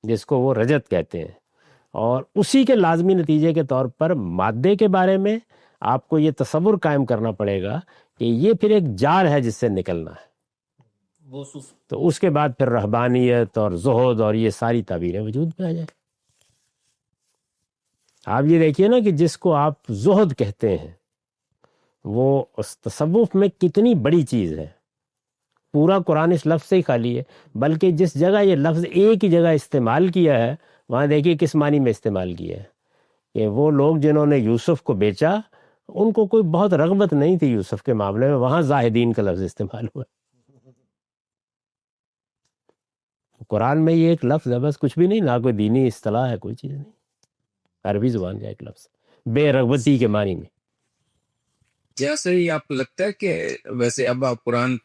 S1: جس کو وہ رجت کہتے ہیں. اور اسی کے لازمی نتیجے کے طور پر مادے کے بارے میں آپ کو یہ تصور قائم کرنا پڑے گا کہ یہ پھر ایک جال ہے جس سے نکلنا ہے.
S2: وہ صوفی
S1: تو اس کے بعد پھر رہبانیت اور زہد اور یہ ساری تعبیریں وجود میں آ جائیں. آپ یہ دیکھیے نا کہ جس کو آپ زہد کہتے ہیں وہ اس تصوف میں کتنی بڑی چیز ہے. پورا قرآن اس لفظ سے ہی خالی ہے، بلکہ جس جگہ یہ لفظ ایک ہی جگہ استعمال کیا ہے وہاں دیکھیے کس معنی میں استعمال کیا ہے، کہ وہ لوگ جنہوں نے یوسف کو بیچا ان کو کوئی بہت رغبت نہیں تھی یوسف کے معاملے میں، وہاں زاہدین کا لفظ استعمال ہوا. قرآن میں یہ ایک لفظ ہے بس، کچھ بھی نہیں، نہ کوئی دینی اصطلاح ہے، کوئی چیز نہیں، عربی زبان کا ایک لفظ بے رغبتی کے معنی میں.
S5: جیسے ہی آپ کو لگتا ہے کہ ویسے اب آپ قرآن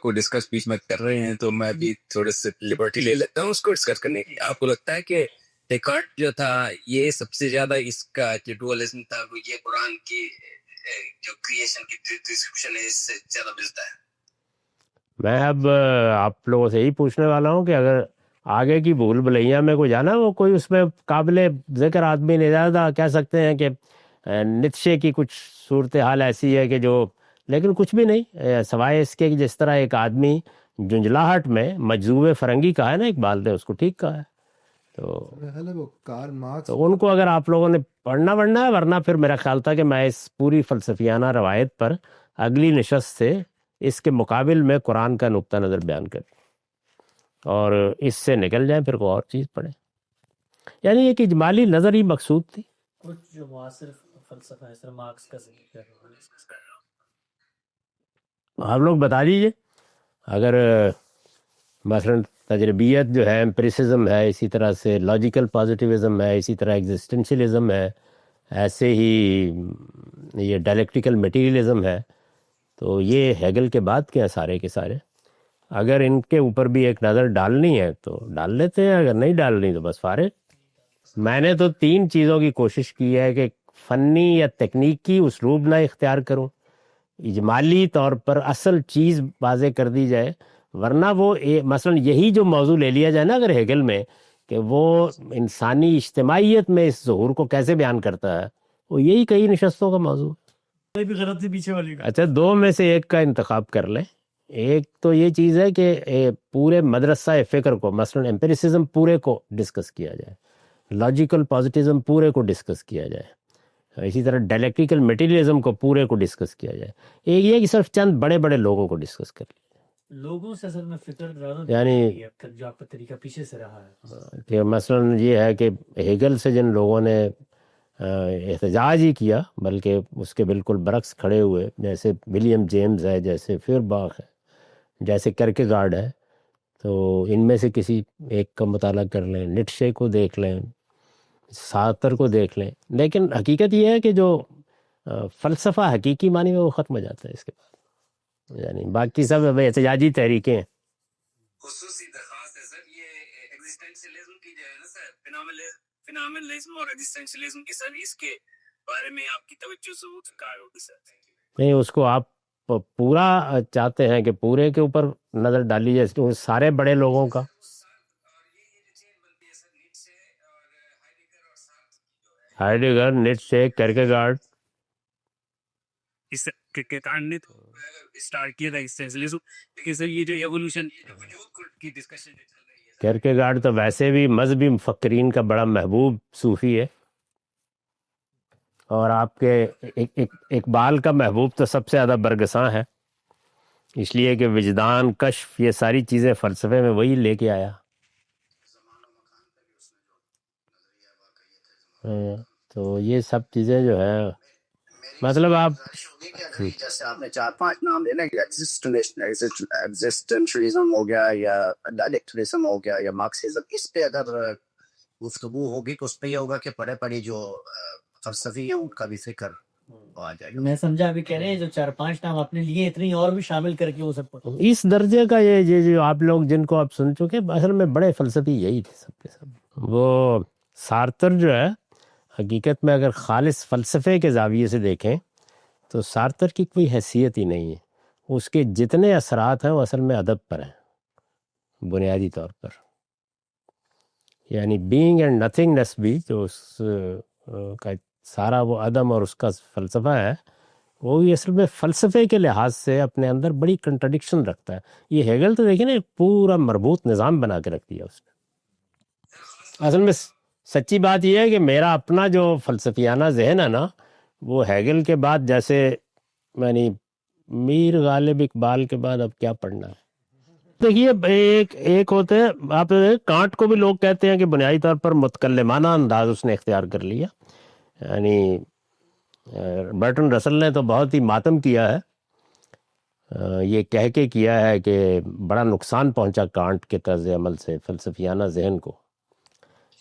S5: کو ڈسکس بیچ میں کر رہے ہیں تو میں بھی تھوڑے سے لبرٹی لے لیتا ہوں اس کو ڈسکس کرنے کی. آپ کو لگتا ہے کہ ڈیکارٹ جو تھا یہ سب سے زیادہ اس کا جو ڈوالزم تھا وہ یہ قرآن کی جو کریشن کی ڈسکرپشن ہے اس سے زیادہ ملتا ہے؟
S1: میں اب آپ لوگوں سے یہی پوچھنے والا ہوں کہ اگر آگے کی بھول بھلیاں میں کوئی جانا وہ کوئی اس میں قابل ذکر آدمی نہیں، زیادہ کہہ سکتے ہیں کہ نتشے کی کچھ صورتحال ایسی ہے کہ جو، لیکن کچھ بھی نہیں سوائے اس کے کہ جس طرح ایک آدمی جنجلاہٹ میں مجذوب فرنگی کہا ہے نا اقبال نے، اس کو ٹھیک کہا ہے. تو ان کو اگر آپ لوگوں نے پڑھنا ہے، ورنہ پھر میرا خیال تھا کہ میں اس پوری فلسفیانہ روایت پر اگلی نشست سے اس کے مقابل میں قرآن کا نقطہ نظر بیان کریں اور اس سے نکل جائیں، پھر کوئی اور چیز پڑھیں. یعنی ایک اجمالی نظر ہی مقصود تھی.
S2: کچھ جو معاصر فلسفہ ہے، سر مارکس کا ذکر کر رہا ہوں.
S1: آپ لوگ بتا دیجئے، اگر مثلاً تجربیت جو ہے امپریسزم ہے، اسی طرح سے لاجیکل پازیٹیوزم ہے، اسی طرح ایگزسٹنشلزم ہے، ایسے ہی یہ ڈائلیکٹیکل میٹیریلزم ہے. تو یہ ہیگل کے بعد کے ہیں سارے کے سارے. اگر ان کے اوپر بھی ایک نظر ڈالنی ہے تو ڈال لیتے ہیں، اگر نہیں ڈالنی تو بس فارغ. میں نے تو 3 چیزوں کی کوشش کی ہے کہ فنی یا تکنیکی اسلوب نہ اختیار کروں، اجمالی طور پر اصل چیز واضح کر دی جائے، ورنہ وہ مثلا یہی جو موضوع لے لیا جائے نا اگر ہیگل میں کہ وہ انسانی اجتماعیت میں اس ظہور کو کیسے بیان کرتا ہے، وہ یہی کئی نشستوں کا موضوع.
S2: کوئی بھی غلط نہیں پیچھے والی کا.
S1: اچھا 2 میں سے ایک کا انتخاب کر لیں. ایک تو یہ چیز ہے کہ پورے مدرسہ فکر کو مثلا امپیریسزم پورے کو ڈسکس کیا جائے، لاجیکل پازیٹیزم پورے کو ڈسکس کیا جائے، اسی طرح ڈائلیکٹیکل میٹیریلزم کو پورے کو ڈسکس کیا جائے. ایک یہ کہ صرف چند بڑے بڑے لوگوں کو ڈسکس کر لیا
S2: لوگوں سے اصل میں فکر زیادہ
S1: یعنی
S2: جو آپ کا طریقہ پیچھے سے رہا ہے.
S1: کہ مثلا یہ ہے کہ ہیگل سے جن لوگوں نے احتجاج ہی کیا بلکہ اس کے بالکل برعکس کھڑے ہوئے، جیسے ولیم جیمز ہے، جیسے فیورباخ ہے، جیسے کرکیگارڈ ہے، تو ان میں سے کسی ایک کا مطالعہ کر لیں، نیٹشے کو دیکھ لیں، سارتر کو دیکھ لیں. لیکن حقیقت یہ ہے کہ جو فلسفہ حقیقی معنی میں وہ ختم ہو جاتا ہے اس کے بعد، یعنی باقی سب احتجاجی تحریکیں ہیں.
S5: خصوصی درخواست ہے سر، یہ ایگزسٹنشلزم کی جو ہے نا سر، فینامنلزم اور ایگزسٹنشلزم کی سر، اس کے بارے میں آپ کی توجہ ضرور کار ہوگی سر.
S1: نہیں اس کو آپ پورا چاہتے ہیں کہ پورے کے اوپر نظر ڈالی جائے سارے بڑے لوگوں کا. ہائیڈگر، نیٹشے، کیرکیگارڈ،
S5: اس کارڈ نے اسٹارٹ کیا تھا ایگزسٹنشلزم، لیکن سر یہ جو ایوولوشن کی ڈسکشن جو چل رہی ہے،
S1: کیرکیگارڈ تو ویسے بھی مذہبی مفکرین کا بڑا محبوب صوفی ہے، اور آپ کے اقبال کا محبوب تو سب سے زیادہ برگساں ہے، اس لیے کہ وجدان، کشف، یہ ساری چیزیں فلسفے میں وہی لے کے آیا. تو یہ سب چیزیں جو ہے مطلب آپ
S3: جیسے آپ نے 4-5 نام لینے ایگزسٹنشلزم ہو گیا یا ڈائلیکٹرزم ہو گیا یا مارکسزم، اس پہ اگر گفتگو ہوگی تو اس پہ یہ ہوگا کہ پڑے پڑی جو فلسفی ہے ان کا بھی ذکر آ جائے گا.
S2: میں سمجھا ابھی کہہ رہے ہیں جو 4-5 نام آپ نے لیے اتنی اور بھی شامل کر کے وہ سب
S1: اس درجے کا یہ جو آپ لوگ جن کو آپ سن چکے اصل میں بڑے فلسفی یہی تھے سب کے سب. وہ سارتر جو ہے حقیقت میں اگر خالص فلسفے کے زاویے سے دیکھیں تو سارتر کی کوئی حیثیت ہی نہیں ہے. اس کے جتنے اثرات ہیں وہ اصل میں ادب پر ہیں بنیادی طور پر، یعنی بینگ اینڈ نتھنگنیس بھی جو اس کا سارا وہ عدم اور اس کا فلسفہ ہے، وہ بھی اصل میں فلسفے کے لحاظ سے اپنے اندر بڑی کنٹرڈکشن رکھتا ہے. یہ ہیگل تو دیکھیں نا ایک پورا مربوط نظام بنا کے رکھ دیا اس نے. اصل میں سچی بات یہ ہے کہ میرا اپنا جو فلسفیانہ ذہن ہے نا وہ ہیگل کے بعد جیسے یعنی میر غالب اقبال کے بعد اب کیا پڑھنا ہے. دیکھیے ایک ہوتے ہیں آپ کانٹ کو بھی لوگ کہتے ہیں کہ بنیادی طور پر متکلمانہ انداز اس نے اختیار کر لیا، یعنی برٹن رسل نے تو بہت ہی ماتم کیا ہے، یہ کہہ کے کیا ہے کہ بڑا نقصان پہنچا کانٹ کے طرز عمل سے فلسفیانہ ذہن کو.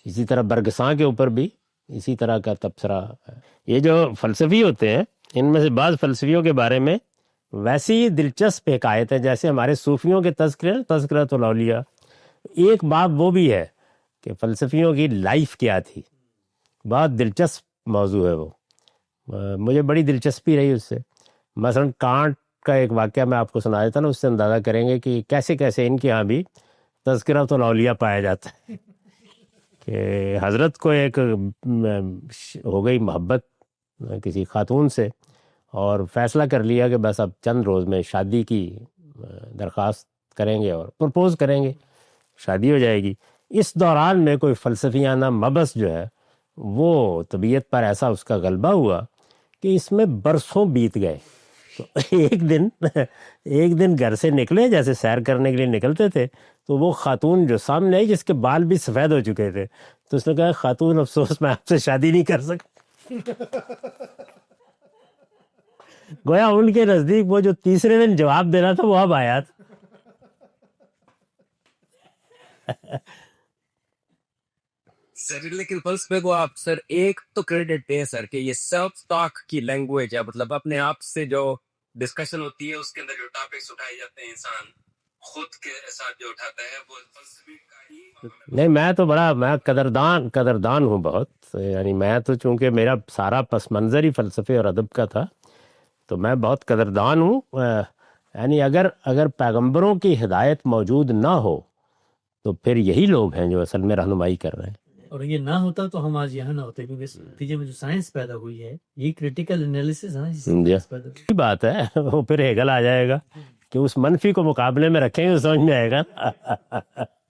S1: اسی طرح برگساں کے اوپر بھی اسی طرح کا تبصرہ ہے. یہ جو فلسفی ہوتے ہیں ان میں سے بعض فلسفیوں کے بارے میں ویسی دلچسپ حکایت ہے جیسے ہمارے صوفیوں کے تذکرۃ الاولیاء. ایک باب وہ بھی ہے کہ فلسفیوں کی لائف کیا تھی، بہت دلچسپ موضوع ہے وہ، مجھے بڑی دلچسپی رہی اس سے. مثلا کانٹ کا ایک واقعہ میں آپ کو سنا دیتا نا، اس سے اندازہ کریں گے کہ کیسے کیسے ان کے ہاں بھی تذکرۃ الاولیاء پایا جاتا ہے. کہ حضرت کو ایک ہو گئی محبت کسی خاتون سے اور فیصلہ کر لیا کہ بس اب چند روز میں شادی کی درخواست کریں گے اور پرپوز کریں گے، شادی ہو جائے گی. اس دوران میں کوئی فلسفیانہ مبحث جو ہے وہ طبیعت پر ایسا اس کا غلبہ ہوا کہ اس میں برسوں بیت گئے. تو ایک دن گھر سے نکلے جیسے سیر کرنے کے لیے نکلتے تھے تو وہ خاتون جو سامنے آئی جس کے بال بھی سفید ہو چکے تھے، تو اس نے کہا خاتون افسوس میں آپ سے شادی نہیں کر سکتا. گویا ان کے نزدیک وہ جو تیسرے دن جواب دینا تھا وہ اب آیا تھا.
S5: سر لیکن فلسفے کو آپ سر ایک تو کریڈٹ دیں سر کہ یہ سیلف ٹاک کی لینگویج ہے، مطلب اپنے آپ سے جو ڈسکشن ہوتی ہے اس کے اندر جو ٹاپکس اٹھائے جاتے ہیں انسان خود کے ساتھ جو اٹھاتا ہے وہ فلسفے کا ہی
S1: نہیں میں تو بڑا میں قدردان ہوں بہت، یعنی میں تو چونکہ میرا سارا پس منظر ہی فلسفے اور ادب کا تھا تو میں بہت قدردان ہوں، یعنی اگر پیغمبروں کی ہدایت موجود نہ ہو تو پھر یہی لوگ ہیں جو اصل میں رہنمائی کر رہے ہیں۔
S2: اور یہ نہ ہوتا تو ہم آج یہاں نہ ہوتے، کیونکہ اس نتیجے میں جو سائنس پیدا ہوئی ہے یہ کریٹیکل انالیسس ہے نا، جس سے
S1: جی
S2: سائنس پیدا ہوئی۔
S1: یہی بات ہے، وہ پھر ہیگل آ جائے گا کہ اس منفی کو مقابلے میں رکھیں گے تو سمجھ میں آئے گا۔